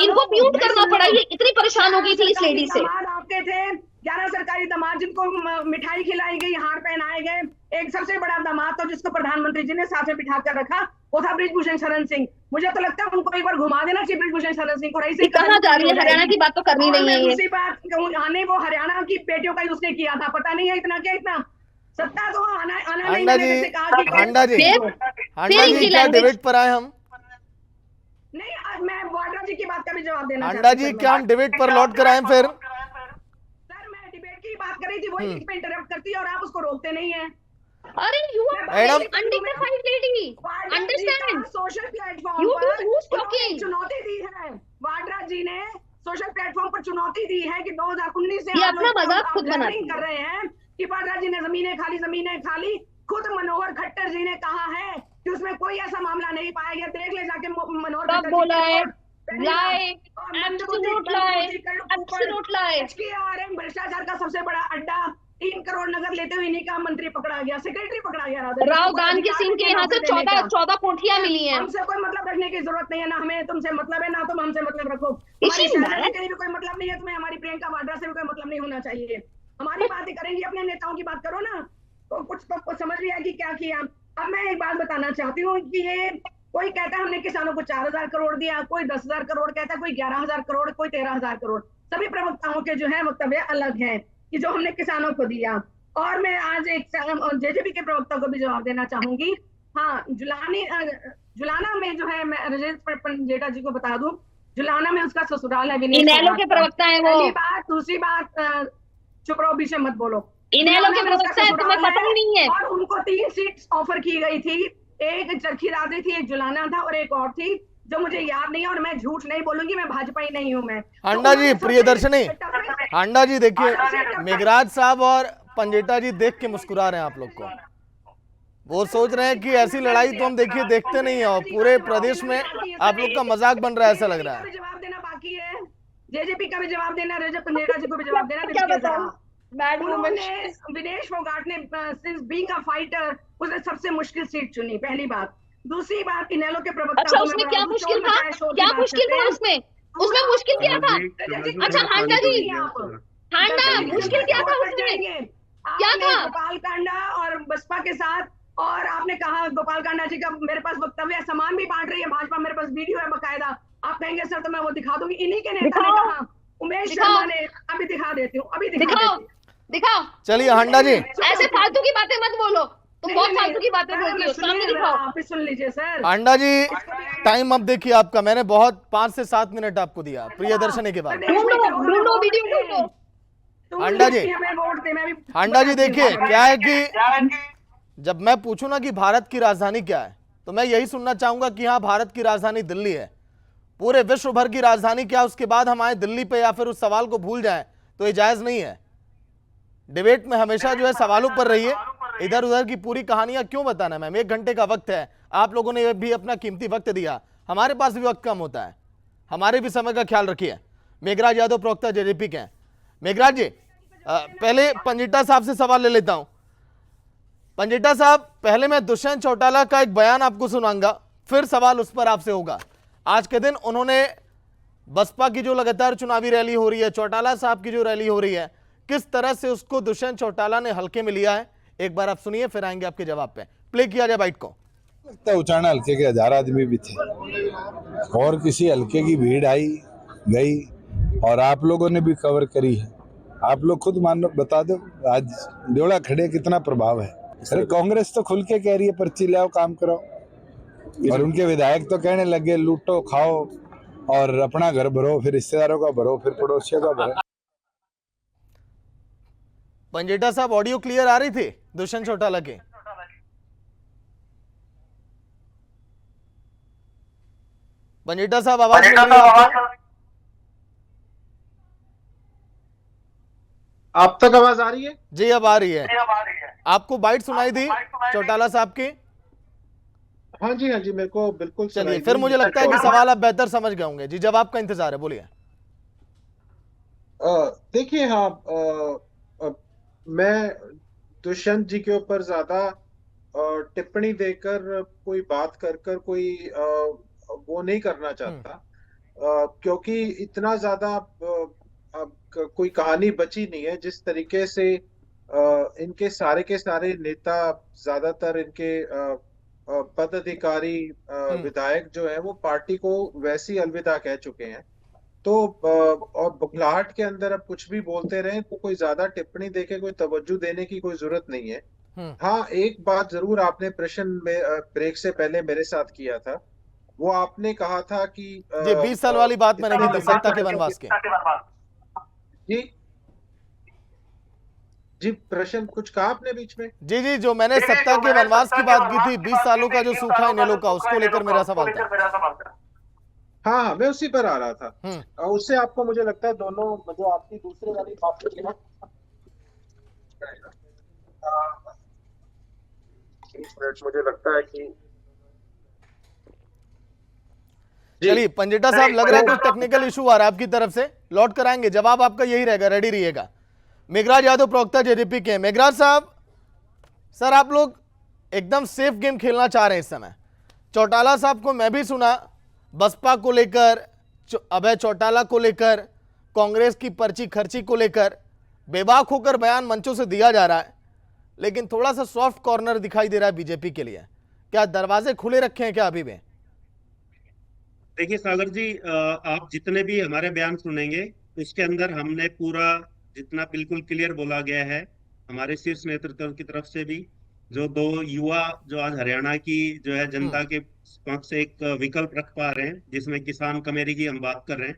इनको म्यूट करना पड़ा। ये इतनी परेशान हो गई थी इस लेडी से। आपके थे 11 सरकारी दामाद जिनको मिठाई खिलाई गई, हार पहनाए गए। एक सबसे बड़ा दामाद तो जिसको प्रधानमंत्री जी ने साथ में बिठा कर रखा, वो था बृजभूषण शरण सिंह। मुझे तो लगता है उनको एक बार घुमा देना चाहिए बृजभूषण शरण सिंह को। रही कहाँ जा रही है? हरियाणा की बात तो करनी नहीं है। दूसरी बात कहूँ, आने वो हरियाणा की बेटियों का उसने किया था, पता नहीं है इतना क्या, इतना सत्ता तो आना नहीं। हांडा जी क्या डिबेट पर आए हम? नहीं, मैं वाड्रा जी की बात का भी जवाब देना। हांडा जी, क्या हम डिबेट पर लौट कर आए फिर? सर, मैं डिबेट की बात कर रही थी, वही बीच में इंटरप्ट करती है और आप उसको रोकते नहीं है। अरे you are undignified lady, understand. Social platform पर चुनौती दी है, वाड्रा जी ने सोशल प्लेटफॉर्म पर चुनौती दी है कि 2019 से ये अपना मजाक खुद बनाते कर रहे हैं कि वाड्रा जी ने जमीनें खाली। खुद मनोहर खट्टर जी ने कहा है कि उसमें कोई ऐसा मामला नहीं पाया गया। देख ले जाके मनोहर खट्टर बोला है, lie, absolute lie, absolute lie। भ्रष्टाचार का सबसे बड़ा अड्डा, 3 करोड़ नगद लेते हुए इन्हीं का मंत्री पकड़ा गया, सेक्रेटरी पकड़ा गया। राव दान के सिंह के यहाँ से 14 कोठियां मिली हैं। हमसे कोई मतलब रखने की जरूरत नहीं है, ना हमें तुमसे मतलब है, ना तुम हमसे मतलब रखो। हमारी शहनाई से भी कोई मतलब नहीं है तुम्हें, हमारी प्रियंका वाड्रा से भी कोई मतलब नहीं होना चाहिए। हमारी बातें करेंगी, अपने नेताओं की बात करो ना, तो कुछ तो समझ लिया कि क्या किया। अब मैं एक बात बताना चाहती हूँ कि ये कोई कहता है हमने किसानों को 4,000 करोड़ दिया, कोई 10,000 करोड़ कहता है, कोई 11,000 करोड़, कोई 13,000 करोड़। सभी प्रवक्ताओं के जो है वक्तव्य अलग हैं कि जो हमने किसानों को दिया। और मैं आज एक जेजेपी के प्रवक्ता को भी जवाब देना चाहूंगी। हाँ, जुलाना में जो है, मैं रजत पंजेटा जी को बता दूं, जुलाना में उसका ससुराल है। इनेलो के प्रवक्ता है वो। बात, दूसरी बात, चुप रहो, बीच में मत बोलो। इनेलो के प्रवक्ता है, तुम्हें पता ही नहीं है। और उनको 3 सीट्स ऑफर की गई थी, एक चरखी दादरी थी, एक जुलाना था और एक और थी जो मुझे याद नहीं है। और मैं झूठ नहीं बोलूंगी, मैं भाजपाई नहीं हूँ। मैं हांडा जी, प्रियदर्शनी हांडा जी, देखिए मेघराज साहब और पंजेटा जी देख के मुस्कुरा रहे हैं आप लोग को। वो सोच रहे हैं कि ऐसी लड़ाई तो हम देखिए देखते नहीं है, और पूरे प्रदेश में आप लोग का मजाक बन रहा है, ऐसा लग रहा है। जवाब देना बाकी है, जेजेपी का भी जवाब देना, रजत पंजेटा जी को भी जवाब देना। विनेश फोगाट ने सिंस बीइंग अ फाइटर उसने सबसे मुश्किल सीट चुनी, पहली बात। दूसरी बात, इनेलो के प्रवक्ता। अच्छा, उसमें क्या मुश्किल था? क्या मुश्किल था उसमें? उसमें मुश्किल क्या था? अच्छा हांडा जी, हांडा मुश्किल क्या था उसमें? क्या था? गोपाल कांडा और बसपा के साथ, और आपने कहा गोपाल कांडा जी का मेरे पास वक्तव्य है, सामान भी बांट रही है भाजपा, मेरे पास वीडियो है बकायदा। आप कहेंगे सर तो मैं वो दिखा दूंगी। इन्हीं के नेता ने कहा, उमेश शर्मा ने, अभी दिखा देती हूँ, अभी दिखा दिखाओ देती हूँ। दिखाओ। चलिए हंडा जी, ऐसे फालतू की बातें मत बोलो, तुम बहुत फालतू की बातें बोलती हो, सामने दिखाओ। आप ही सुन लीजिए सर। हंडा जी टाइम अब देखिए आपका, मैंने बहुत 5 से 7 मिनट आपको दिया प्रियदर्शनी के बाद। ढूंढो वीडियो ढूंढो। हांडा जी, हांडा जी देखिए क्या है कि जब मैं पूछूं ना कि भारत की राजधानी क्या है, तो मैं यही सुनना चाहूंगा कि हाँ भारत की राजधानी दिल्ली है। पूरे विश्व भर की राजधानी क्या, उसके बाद हम आए दिल्ली पे या फिर उस सवाल को भूल जाएं, तो ये जायज नहीं है। डिबेट में हमेशा जो है सवालों पर रहिए, इधर उधर की पूरी कहानियां क्यों बताना। मैम 1 घंटे का वक्त है, आप लोगों ने भी अपना कीमती वक्त दिया, हमारे पास भी वक्त कम होता है, हमारे भी समय का ख्याल रखिए। मेघराज यादव प्रवक्ता जेजेपी के हैं। मेघराज जी पहले पंजिटा साहब से सवाल ले लेता हूं। पंजिटा साहब, पहले मैं दुष्यंत चौटाला का एक बयान आपको सुनाऊंगा, फिर सवाल उस पर आपसे होगा। आज के दिन उन्होंने बसपा की जो लगातार चुनावी रैली हो रही है, चौटाला साहब की जो रैली हो रही है, किस तरह से उसको दुष्यंत चौटाला ने हल्के में लिया है, एक बार आप सुनिए, फिर आएंगे आपके जवाब पे। प्ले किया जाए बाइट को। लगता है उचाना हल्के के 1000 आदमी भी थे और किसी हल्के की भीड़ आई गई और आप लोगों ने भी कवर करी है। आप लोग खुद मान बता दो आज देवड़ा खड़े कितना प्रभाव है। अरे कांग्रेस तो खुल के कह रही है पर्ची लाओ काम कराओ, और उनके विधायक तो कहने लगे लूटो खाओ और अपना घर भरो, फिर रिश्तेदारों का भरो, फिर पड़ोसियों का भरो। पंजिटा साहब ऑडियो क्लियर आ रही थी दुष्यंत चौटाला के? पंजिटा साहब आवाज मिल रही है आपको? आप तक आवाज आ रही है? जी अब आ रही है। आपको बाइट सुनाई दी चौटाला साहब की? हाँ जी, हाँ जी, मेरे को बिल्कुल चलिए सुनाई फिर दी। मुझे लगता है कि सवाल आप बेहतर समझ गए होंगे। जी जवाब का इंतजार है, बोलिए। देखिए हाँ, मैं दुष्यंत जी के ऊपर ज्यादा टिप्पणी देकर कोई बात कर कर कोई वो नहीं करना चाहता, क्योंकि इतना ज्यादा अब कोई कहानी बची नहीं है। जिस तरीके से इनके सारे के सारे नेता, ज्यादातर इनके पदाधिकारी, विधायक जो है वो पार्टी को वैसी अलविदा कह चुके हैं। तो और बुखलाहट के अंदर अब कुछ भी बोलते रहे तो कोई ज्यादा टिप्पणी देके कोई तवज्जो देने की कोई जरूरत नहीं है। हाँ, एक बात जरूर आपने प्रश्न में ब्रेक से पहले मेरे साथ किया था, वो आपने कहा था कि जी 20 साल वाली बात मैंने की थी, सत्ता के वनवास के। जी जी, प्रश्न कुछ कहा आपने बीच में? जी जी, जो मैंने सत्ता के वनवास की बात की थी, 20 सालों का जो सूखा इनेलो का, उसको लेकर मेरा सवाल था। हाँ हाँ, मैं उसी पर आ रहा था। उससे आपको मुझे लगता है दोनों जो आपकी दूसरे वाली बात थी ना, मुझे लगता है कि चलिए पंजिटा साहब, लग रहा है कुछ टेक्निकल इशू आ रहा है आपकी तरफ से, लौट कर आएंगे, जवाब आपका यही रहेगा, रेडी रहिएगा। मेघराज यादव प्रवक्ता जेजेपी के। मेघराज साहब, सर आप लोग एकदम सेफ गेम खेलना चाह रहे हैं इस समय। चौटाला साहब को मैं भी सुना, बसपा को लेकर, अभय चौटाला को लेकर, कांग्रेस की पर्ची खर्ची को लेकर बेबाक होकर बयान मंचों से दिया जा रहा है, लेकिन थोड़ा सा सॉफ्ट कॉर्नर दिखाई दे रहा है बीजेपी के लिए। क्या दरवाजे खुले रखे हैं क्या अभी भी? देखिए सागर जी, आप जितने भी हमारे बयान सुनेंगे उसके अंदर हमने पूरा जितना बिल्कुल क्लियर बोला गया है हमारे शीर्ष नेतृत्व की तरफ से भी, जो 2 युवा जो आज हरियाणा की जो है जनता के पक्ष से एक विकल्प रख पा रहे हैं, जिसमें किसान कमेरी की हम बात कर रहे हैं,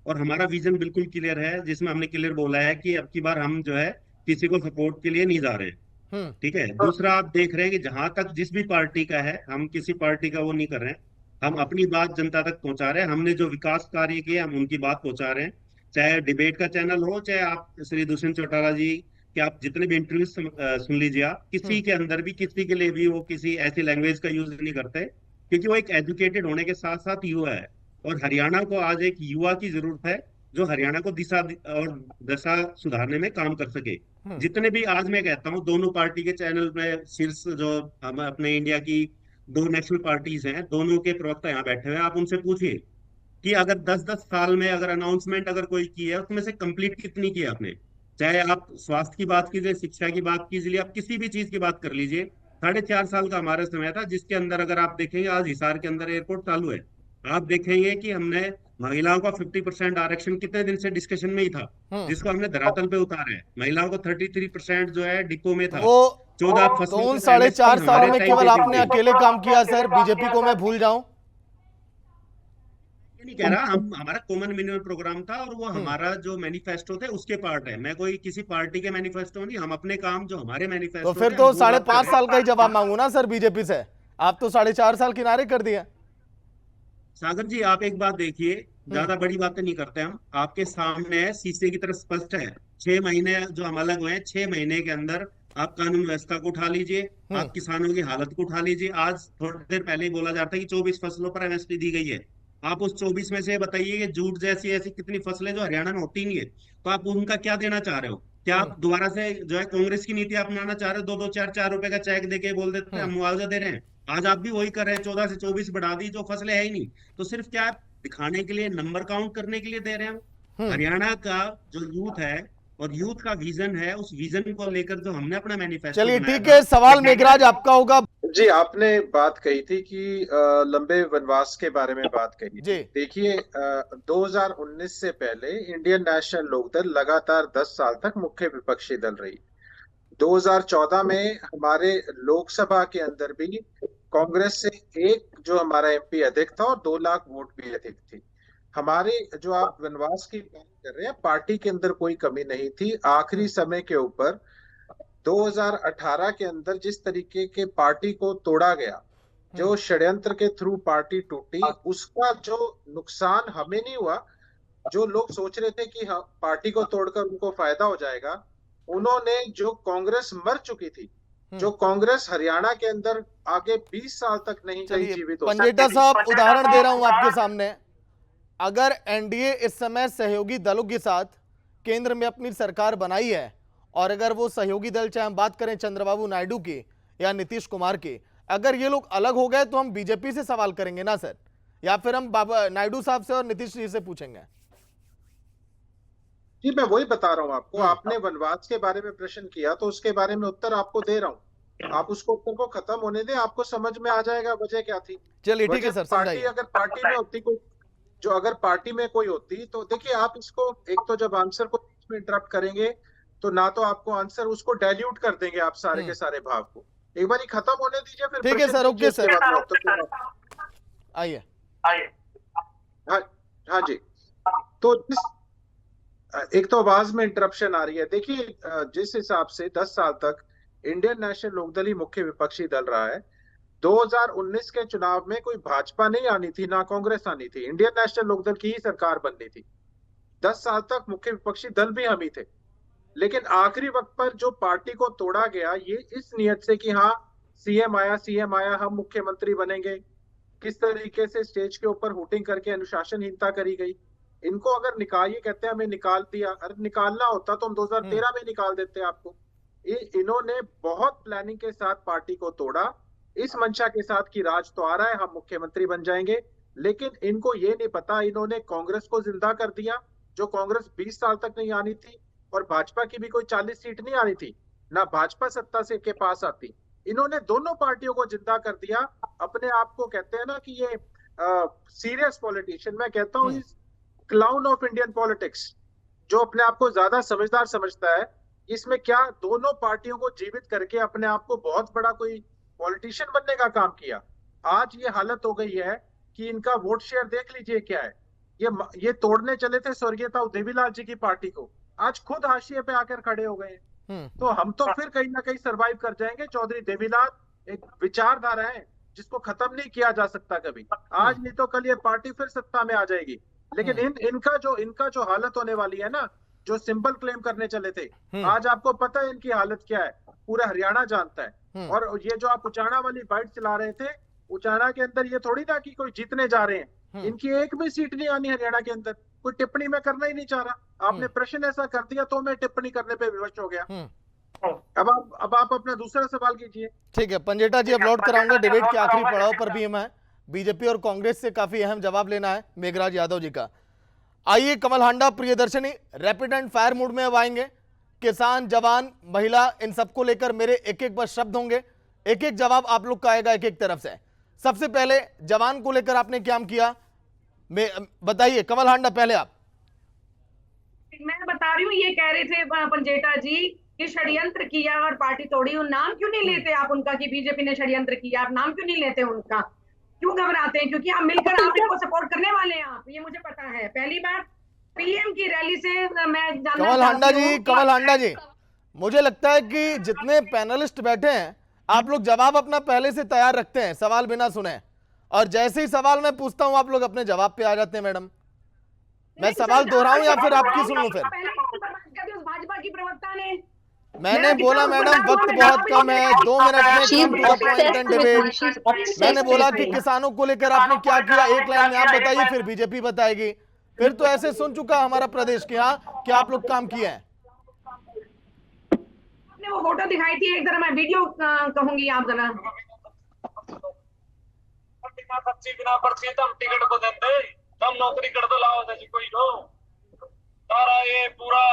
और हमारा विजन बिल्कुल क्लियर है, जिसमें हमने क्लियर बोला है कि अब की बार हम जो है किसी को सपोर्ट के लिए नहीं जा रहे हैं। ठीक है। दूसरा, आप देख रहे हैं कि जहां तक जिस भी पार्टी का है, हम किसी पार्टी का वो नहीं कर रहे हैं, हम अपनी बात जनता तक पहुंचा रहे हैं। हमने जो विकास कार्य किए हम उनकी बात पहुंचा रहे हैं, चाहे डिबेट का चैनल हो, चाहे आप श्री दुष्यंत चौटाला जी कि आप जितने भी इंटरव्यू सुन लीजिए, आप किसी के अंदर भी किसी के लिए भी वो किसी ऐसी लैंग्वेज का यूज नहीं करते, क्योंकि वो एक एजुकेटेड होने के साथ साथ युवा है, और हरियाणा को आज एक युवा की जरूरत है जो हरियाणा को दिशा और दशा सुधारने में काम कर सके। जितने भी आज मैं कहता हूँ दोनों पार्टी के चैनल में शीर्ष जो हम अपने इंडिया की 2 नेशनल पार्टीज हैं, दोनों के प्रवक्ता यहाँ बैठे हुए हैं, आप उनसे पूछिए कि अगर 10-10 साल में अगर अनाउंसमेंट अगर कोई की है उसमें से कंप्लीट कितनी की है आपने। चाहे आप स्वास्थ्य की बात कीजिए, शिक्षा की बात कीजिए, आप किसी भी चीज की बात कर लीजिए। 4.5 साल का हमारा समय था जिसके अंदर अगर आप देखेंगे आज हिसार के अंदर एयरपोर्ट चालू है, आप देखेंगे कि हमने महिलाओं का 50% आरक्षण कितने दिन से डिस्कशन में ही था, जिसको हमने धरातल पे उतारा है। महिलाओं को 33% जो है डिपो में था। वो 14 तो फसलों उन तक MSP 4.5 सालों हमारे में टाइम केवल पे दी आपने गई। अकेले काम किया सर, बीजेपी को मैं भूल जाऊं? ये नहीं कह रहा, हम हमारा कॉमन मिनिमम प्रोग्राम था और वो हमारा जो मैनिफेस्टो थे उसके पार्ट है। मैं कोई किसी पार्टी के मैनिफेस्टो नहीं, हम अपने काम जो हमारे तो मैनिफेस्टो फिर थे तो हम वो बात कर 5.5 रहे साल का ही हैं। जवाब मांगू ना सर बीजेपी से। आप तो 4.5 साल किनारे कर दिया। सागर जी आप एक बात देखिए, ज्यादा बड़ी बातें नहीं करते हम, आपके सामने है, शीशे की तरह स्पष्ट है। 6 महीने जो हम अलग हुए हैं, 6 महीने के अंदर आप कानून व्यवस्था को उठा लीजिए, आप किसानों की हालत को उठा लीजिए। आज थोड़ी देर पहले ही बोला जाता है कि 24 फसलों पर MSP दी गई है। आप उस 24 में से बताइए कि जूट जैसी ऐसी कितनी फसलें जो हरियाणा में होती नहीं है, तो आप उनका क्या देना चाह रहे हो? क्या आप दोबारा से जो है कांग्रेस की नीति अपनाना चाह रहे हो? 2-2 4-4 रुपए का चेक देके बोल देते हैं हम मुआवजा दे रहे हैं। आज आप भी वही कर रहे हैं, 14 से 24 बढ़ा दी, जो फसलें है ही नहीं। तो सिर्फ क्या दिखाने के लिए, नंबर काउंट करने के लिए दे रहे हैं? हरियाणा का जो यूथ है और यूथ का विजन है, उस विजन को लेकर जो हमने अपना मैनिफेस्टो चलिए बनाया ठीक था, है, सवाल मेघराज आपका होगा। जी, आपने बात कही थी कि लंबे वनवास के बारे में बात कही जी। थी। देखिए 2019 से पहले इंडियन नेशनल लोकदल लगातार 10 साल तक मुख्य विपक्षी दल रही। 2014 में हमारे लोकसभा के अंदर भी कांग्रेस से एक जो हमारा MP अधिक था और 2 लाख वोट भी अधिक थी। हमारे जो आप वनवास की बात कर रहे हैं, पार्टी के अंदर कोई कमी नहीं थी। आखिरी समय के ऊपर 2018 के अंदर जिस तरीके के पार्टी को तोड़ा गया, जो षड्यंत्र के थ्रू पार्टी टूटी, उसका जो नुकसान हमें नहीं हुआ। जो लोग सोच रहे थे कि हाँ पार्टी को तोड़कर उनको फायदा हो जाएगा, उन्होंने जो कांग्रेस मर चुकी थी, जो कांग्रेस हरियाणा के अंदर आगे 20 साल तक नहीं कहीं चलिए जीवित हो पंजेटा सकती साहब, थी। उदाहरण दे रहा हूं आपके सामने। अगर एनडीए इस समय सहयोगी दलों के साथ केंद्र में अपनी सरकार बनाई है, और अगर वो सहयोगी दल, चाहे हम बात करें चंद्रबाबू नायडू की या नीतीश कुमार की, अगर ये लोग अलग हो गए तो हम बीजेपी से सवाल करेंगे ना सर, या फिर हम बाबा नायडू साहब से और नीतीश जी से पूछेंगे? जी, मैं वही बता रहा हूँ आपको। आपने वनवास के बारे में प्रश्न किया तो उसके बारे में उत्तर आपको दे रहा हूँ। आप उसको उत्तर को खत्म होने दें, आपको समझ में आ जाएगा वजह क्या थी। चलिए ठीक है सर, समझाइए। अगर पार्टी में होती कोई, जो अगर पार्टी में कोई होती, तो देखिए आप इसको, एक तो जब आंसर को इंटरप्ट करेंगे तो ना तो आपको आंसर, उसको डाइल्यूट कर देंगे आप सारे के सारे भाव को। एक बार खत्म होने दीजिए, फिर ठीक है सर, ओके सर, आइए। हाँ जी। तो एक तो आवाज में इंटरप्शन आ रही है। देखिए जिस हिसाब से 10 साल तक इंडियन नेशनल लोकदल ही मुख्य विपक्षी दल रहा है, 2019 के चुनाव में कोई भाजपा नहीं आनी थी, ना कांग्रेस आनी थी, इंडियन नेशनल लोकदल की ही सरकार बननी थी। 10 साल तक मुख्य विपक्षी दल भी हम ही थे। लेकिन आखिरी वक्त पर जो पार्टी को तोड़ा गया, ये इस नियत से कि हाँ सीएम आया, हम मुख्यमंत्री बनेंगे, किस तरीके से स्टेज के ऊपर हुटिंग करके अनुशासनहीनता करी गई। इनको अगर ये कहते हैं हमें निकाल दिया, अरे निकालना होता तो हम 2013 में निकाल देते आपको। इन्होंने बहुत प्लानिंग के साथ पार्टी को तोड़ा, इस मंशा के साथ कि राज तो आ रहा है, हम मुख्यमंत्री बन जाएंगे। लेकिन इनको ये नहीं पता, इन्होंने कांग्रेस को जिंदा कर दिया, जो कांग्रेस 20 साल तक नहीं आनी थी, और भाजपा की भी कोई 40 सीट नहीं आनी थी, ना भाजपा सत्ता से के पास आती। इन्होंने दोनों पार्टियों को जिंदा कर दिया। अपने आप को कहते हैं ना कि ये सीरियस पॉलिटिशियन, मैं कहता हूँ इस क्लाउन ऑफ इंडियन पॉलिटिक्स, जो अपने आप को ज्यादा समझदार समझता है। इसमें क्या दोनों पार्टियों को जीवित करके अपने आप को बहुत बड़ा कोई पॉलिटिशियन बनने का काम किया। आज ये हालत हो गई है कि इनका वोट शेयर देख लीजिए क्या है। ये तोड़ने चले थे स्वर्गीय ताऊ देवीलाल जी की पार्टी को, आज खुद हाशिए पे आकर खड़े हो गए। तो हम तो फिर कहीं ना कहीं सरवाइव कर जाएंगे। चौधरी देवीलाल एक विचारधारा है जिसको खत्म नहीं किया जा सकता कभी। आज नहीं तो कल ये पार्टी फिर सत्ता में आ जाएगी। लेकिन इनका जो हालत होने वाली है ना, जो सिंपल क्लेम करने चले थे, आज आपको पता है इनकी हालत क्या है, पूरा हरियाणा जानता है। और ये जो आप उचाना वाली बाइट चला रहे थे, उचाना के अंदर ये थोड़ी ना कि कोई जीतने जा रहे हैं, इनकी एक भी सीट नहीं आनी हरियाणा के अंदर। कोई टिप्पणी मैं करना ही नहीं चाह रहा, आपने प्रश्न ऐसा कर दिया तो मैं टिप्पणी करने पे विवश हो गया। अब आप अपना दूसरा सवाल कीजिए। ठीक है पंजेटा जी, अब लौट कर आऊंगा डिबेट के आखिरी पड़ाव पर भी मैं बीजेपी और कांग्रेस से काफी अहम जवाब लेना है मेघराज यादव जी का। आइए Kamal Handa, Priyadarshini, rapid and fire mood में अब आएंगे। किसान, जवान, महिला, इन सबको लेकर मेरे एक एक बस शब्द होंगे, एक एक जवाब आप लोग का आएगा एक एक तरफ से। सबसे पहले जवान को लेकर आपने क्या किया, बताइए कमल हांडा, पहले आप। मैं बता रही हूँ, ये कह रहे थे पंजेटा जी कि षड्यंत्र किया और पार्टी तोड़ी। उन नाम क्यों नहीं लेते आप उनका कि बीजेपी ने षड्यंत्र किया? आप नाम क्यों नहीं लेते उनका? क्यों घबराते हैं? क्योंकि हम मिलकर आप इनको सपोर्ट करने वाले हैं। आप, ये मुझे पता है। पहली बात, पीएम की रैली से मैं जानना कमल हांडा चाहती जी, हूँ कमल हांडा जी, मुझे लगता है कि जितने पैनलिस्ट बैठे हैं आप लोग जवाब अपना पहले से तैयार रखते हैं, सवाल बिना सुने, और जैसे ही सवाल मैं पूछता हूं आप लोग अपने जवाब पे आ जाते हैं। मैडम, मैं सवाल दोहराऊं या फिर आपकी सुन लूं? फिर भाजपा की प्रवक्ता ने, मैंने बोला मैडम वक्त बहुत कम है, 2 मिनट में come to the point and debate। मैंने बोला कि किसानों को लेकर आपने क्या किया, एक लाइन में आप बताइए, फिर बीजेपी बताएगी। फिर तो ऐसे सुन चुका हमारा प्रदेश के यहाँ क्या आप लोग काम किए हैं। आपने वो फोटो दिखाई थी, एक जरा मैं वीडियो कहूंगी, आप जरा। बिना पर्ची तम टिकट को देते, तम नौकरी कर दो, लाओ जी कोई दो तारा। ये पूरा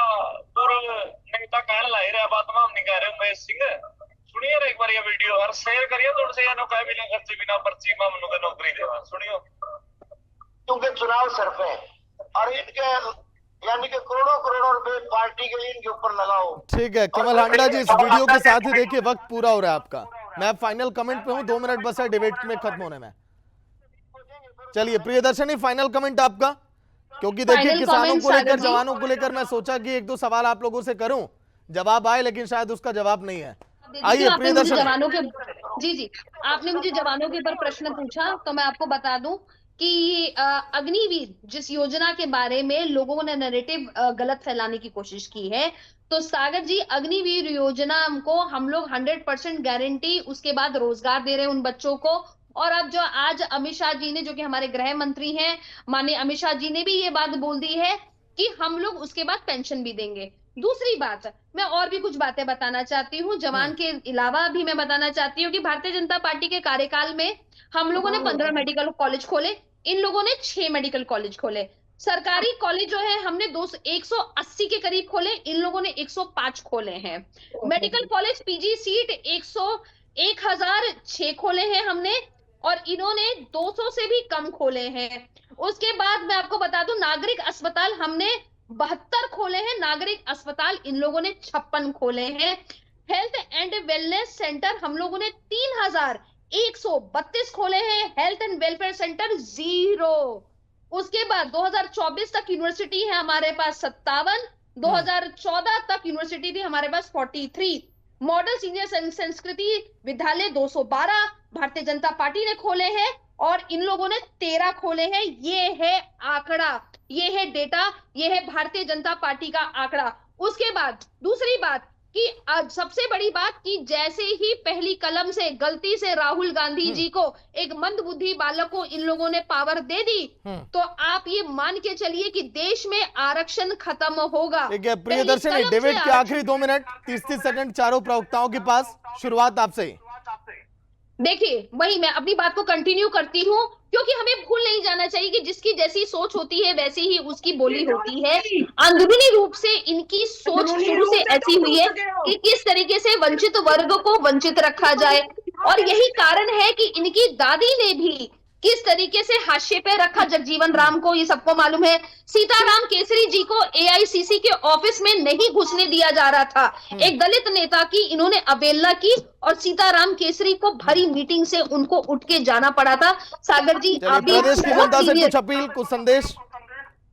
पूर्व नेता कहने ला रहा बात में, हम नहीं कह रहे। उमेश सिंह, सुनिए एक बार ये वीडियो और शेयर करिए थोड़ा सा। यानो कह बिना खर्चे बिना पर्ची में हम लोग नौकरी देवा, सुनियो। क्योंकि चुनाव सर पे और इनके यानी कि करोड़ों करोड़ों रुपए पार्टी के लिए इनके ऊपर लगाओ। ठीक है कमल हांडा जी, इस वीडियो के साथ ही देखिए वक्त पूरा हो रहा है आपका। मैं फाइनल कमेंट पे हूँ, 2 मिनट बस है डिबेट में खत्म होने में। चलिए प्रियदर्शनी, फाइनल कमेंट आपका, क्योंकि देखिए किसानों को लेकर, जवानों को लेकर मैं सोचा कि 1-2 सवाल आप लोगों से करूं, जवाब आए, लेकिन शायद उसका जवाब नहीं है। आइए प्रियदर्शनी। जवानों के, जी, आपने मुझे जवानों के ऊपर प्रश्न पूछा, तो मैं आपको बता दूं कि अग्निवीर जिस योजना के बारे में लोगों ने नैरेटिव गलत फैलाने की कोशिश की है, तो सागर जी, अग्निवीर योजना को हम लोग 100% गारंटी, उसके बाद रोजगार दे रहे हैं उन बच्चों को। और अब जो आज अमित शाह जी ने, जो कि हमारे गृह मंत्री हैं, माननीय अमित शाह जी ने भी ये बात बोल दी है कि हम लोग उसके बाद पेंशन भी देंगे। दूसरी बात, मैं और भी कुछ बातें बताना चाहती हूँ जवान के अलावा भी। मैं बताना चाहती हूँ कि भारतीय जनता पार्टी के कार्यकाल में हम लोगों ने 15 मेडिकल कॉलेज खोले, इन लोगों ने 6 मेडिकल कॉलेज खोले। सरकारी कॉलेज जो है हमने 180 के करीब खोले, इन लोगों ने 105 खोले हैं। मेडिकल कॉलेज पीजी सीट 1006 खोले हैं हमने, और इन्होंने 200 से भी कम खोले हैं। उसके बाद मैं आपको बता दूं, नागरिक अस्पताल हमने 72 खोले हैं, नागरिक अस्पताल इन लोगों ने 56 खोले हैं। हेल्थ एंड वेलनेस सेंटर हम लोगों ने 3132 खोले हैं, हेल्थ एंड वेलफेयर सेंटर 0। उसके बाद 2024 तक यूनिवर्सिटी है हमारे पास 57, 2014 तक यूनिवर्सिटी थी हमारे पास 43। मॉडल सीनियर संस्कृति विद्यालय 212 भारतीय जनता पार्टी ने खोले हैं, और इन लोगों ने 13 खोले हैं। ये है आंकड़ा, ये है डेटा, ये है भारतीय जनता पार्टी का आंकड़ा। उसके बाद दूसरी बात कि सबसे बड़ी बात कि जैसे ही पहली कलम से गलती से राहुल गांधी जी को, एक मंदबुद्धि बालक को, इन लोगों ने पावर दे दी, तो आप ये मान के चलिए कि देश में आरक्षण खत्म होगा। ठीक है प्रियदर्शनी, डिबेट के आखिरी 2 मिनट 30 सेकंड चारों प्रवक्ताओं के पास, शुरुआत आपसे ही। देखिए, वही मैं अपनी बात को कंटिन्यू करती हूँ, क्योंकि हमें भूल नहीं जाना चाहिए कि जिसकी जैसी सोच होती है वैसी ही उसकी बोली होती है। अंदरूनी रूप से इनकी सोच शुरू से ऐसी हुई है कि किस तरीके से वंचित वर्ग को वंचित रखा जाए, और यही कारण है कि इनकी दादी ने भी किस तरीके से हाशिए पे रखा जगजीवन राम को, ये सबको मालूम है। सीताराम केसरी जी को एआईसीसी के ऑफिस में नहीं घुसने दिया जा रहा था, एक दलित नेता की इन्होंने अवहेलना की, और सीताराम केसरी को भरी मीटिंग से उनको उठ के जाना पड़ा था। सागर जी, आप भी प्रदेश की जनता से कुछ अपील, कुछ संदेश।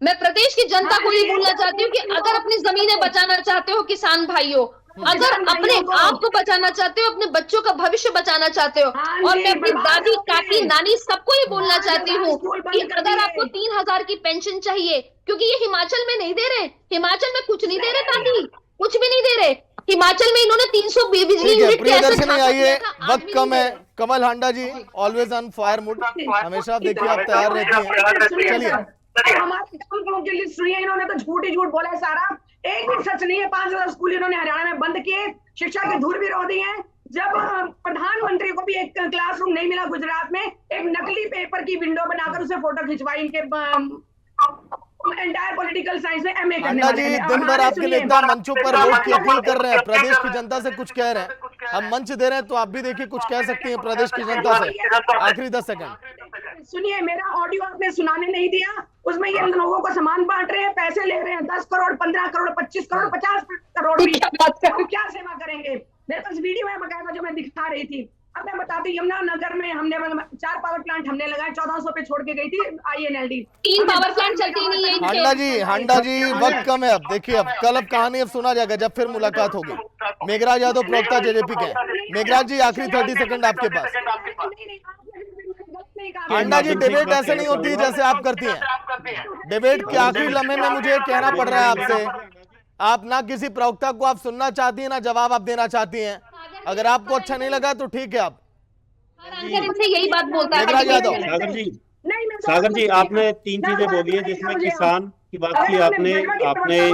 मैं प्रदेश की जनता को ये बोलना चाहती हूँ कि अगर अपनी जमीनें बचाना चाहते हो किसान भाइयों, अगर अपने आप को बचाना चाहते हो, अपने बच्चों का भविष्य बचाना चाहते हो, और मैं अपनी दादी, काकी, नानी सबको ये बोलना चाहती हूँ कि अगर आपको 3000 की पेंशन चाहिए, क्योंकि ये हिमाचल में नहीं दे रहे, हिमाचल में कुछ नहीं दे रहे दादी, कुछ भी नहीं दे रहे। हिमाचल में इन्होंने 300 बिजली यूनिट प्रियदर्शनी आइए, वक्त कम है। कमल हांडा जी, ऑलवेज ऑन फायर मूड, हमेशा देखिए आप तैयार रहती हैं। चलिए, हमारे के लिस्ट हुई है, इन्होंने तो झूठ ही झूठ बोला है सारा, एक भी सच नहीं है। 5000 स्कूल इन्होंने हरियाणा में बंद किए, शिक्षा के धूल भी रोधी हैं। जब प्रधानमंत्री को भी एक क्लासरूम नहीं मिला गुजरात में, एक नकली पेपर की विंडो बनाकर उसे फोटो खिंचवाई इनके एंटायर पॉलिटिकल साइंस में एमए करने वाले हैं। दिन भर आपके नेता मंचों पर वोट की अपील कर रहे हैं, प्रदेश की जनता से कुछ कह रहे हैं, हम मंच दे रहे हैं, तो आप भी देखिए कुछ कह सकती हैं प्रदेश की जनता से। आखिरी 10 सेकंड। सुनिए, मेरा ऑडियो आपने सुनाने नहीं दिया, उसमें ये लोगों को सामान बांट रहे हैं, पैसे ले रहे हैं, 10 करोड़, 15 करोड़, 25 करोड़, 50 करोड़ भी। हम क्या सेवा करेंगे? मेरे पास वीडियो है बकायदा जो मैं दिखा रही थी। अब मैं बताती हूँ, यमुनानगर में हमने 4 पावर प्लांट हमने लगाए, 1400 पे छोड़ के गई थी INLD। 3 पावर प्लांट चलती नहीं है हांडा जी वक्त कम है अब। देखिए अब कल कहानी अब सुना जाएगा जब फिर मुलाकात होगी। मेघराज यादव प्रवक्ता JJP के। मेघराज जी आखिरी 30 सेकंड आपके पास। हांडा जी डिबेट ऐसे नहीं होती जैसे आप करती हैं। डिबेट के आखिरी लम्हे में मुझे कहना पड़ रहा है आपसे, आप ना किसी प्रवक्ता को आप सुनना चाहती हैं ना जवाब आप देना चाहती हैं। अगर आपको अच्छा नहीं लगा तो ठीक है। आप इनसे यही बात बोलता है मेघराज यादव। सागर जी आपने 3 चीजें बोली है, जिसमें किसान की बात की आपने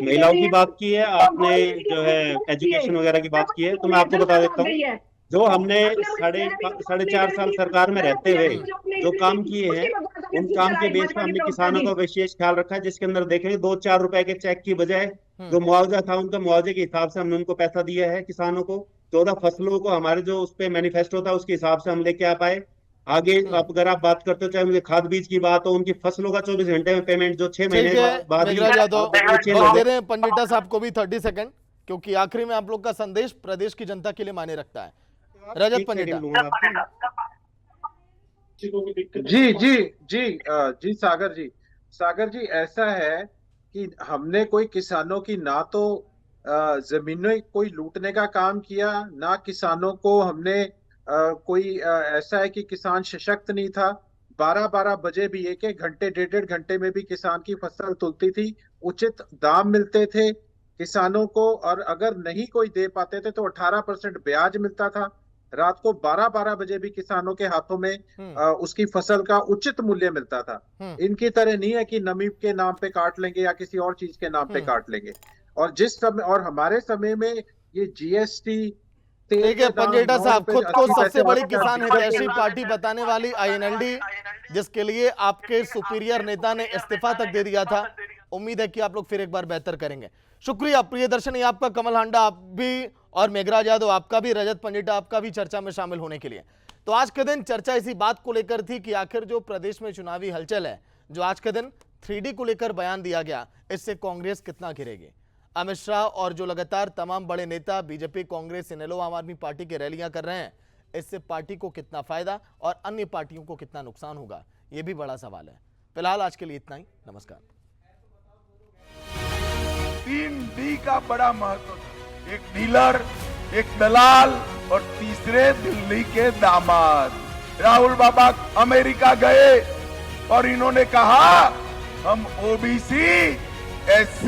महिलाओं की बात की है, आपने जो है एजुकेशन वगैरह की बात की है। तो मैं आपको बता देता हूँ, जो हमने 4.5 साल सरकार में रहते हुए जो काम किए हैं, उन काम के बेस पर हमने किसानों का विशेष ख्याल रखा है, जिसके अंदर देखेंगे 2-4 रुपए के चेक की बजाय जो मुआवजा था, उनका मुआवजे के हिसाब से हमने उनको पैसा दिया है किसानों को। 14 फसलों को हमारे जो उस पे मैनिफेस्टो था उसके हिसाब से हम लेके आ पाए। आगे अगर आप बात करते हो, चाहे मुझे खाद बीज की बात हो, उनकी फसलों का 24 घंटे में पेमेंट जो 6 महीने बाद दे रहे हैं। पंडिता साहब को भी 30 सेकंड, क्योंकि आखिरी में आप लोग का संदेश प्रदेश की जनता के लिए मायने रखता है। रजत पंडिता। जी सागर जी ऐसा है कि हमने कोई किसानों की ना तो जमीनें कोई लूटने का काम किया, ना किसानों को हमने कोई ऐसा है कि किसान सशक्त नहीं था। 12-12 बजे भी 1-1 घंटे 1.5 घंटे में भी किसान की फसल तुलती थी, उचित दाम मिलते थे किसानों को, और अगर नहीं कोई दे पाते थे तो 18% ब्याज मिलता था। रात को 12-12 बजे भी किसानों के हाथों में उसकी फसल का उचित मूल्य मिलता था। इनकी तरह नहीं है कि नमी के नाम पे काट लेंगे या किसी और चीज के नाम पे काट लेंगे। और जिस समय और हमारे समय में ये GST, ठीक है पंडिता साहब, खुद को सबसे बड़ी किसान हितैषी पार्टी बताने वाली INLD, जिसके लिए आपके सुपीरियर नेता ने इस्तीफा तक दे दिया था। उम्मीद है कि आप लोग फिर एक बार बेहतर करेंगे। शुक्रिया प्रियदर्शनी आपका, कमल हांडा आप भी, और मेघराज यादव आपका भी, रजत पंडिता आपका भी चर्चा में शामिल होने के लिए। तो आज के दिन चर्चा इसी बात को लेकर थी कि आखिर जो प्रदेश में चुनावी हलचल है, जो आज के दिन 3D को लेकर बयान दिया गया, इससे कांग्रेस कितना घिरेगी। अमित शाह और जो लगातार तमाम बड़े नेता BJP, कांग्रेस, इनेलो, आम आदमी पार्टी की रैलियां कर रहे हैं, इससे पार्टी को कितना फायदा और अन्य पार्टियों को कितना नुकसान होगा, यह भी बड़ा सवाल है। फिलहाल आज के लिए इतना ही। नमस्कार। 3D का बड़ा महत्व था, एक डीलर, एक दलाल और तीसरे दिल्ली के दामाद। राहुल बाबा अमेरिका गए और इन्होंने कहा हम OBC, SC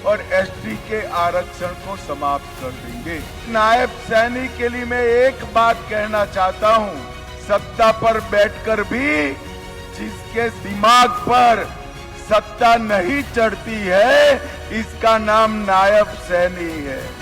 और ST के आरक्षण को समाप्त कर देंगे। नायब सैनिक के लिए मैं एक बात कहना चाहता हूं, सत्ता पर बैठकर भी जिसके दिमाग पर सत्ता नहीं चढ़ती है, इसका नाम नायब सैनिक है।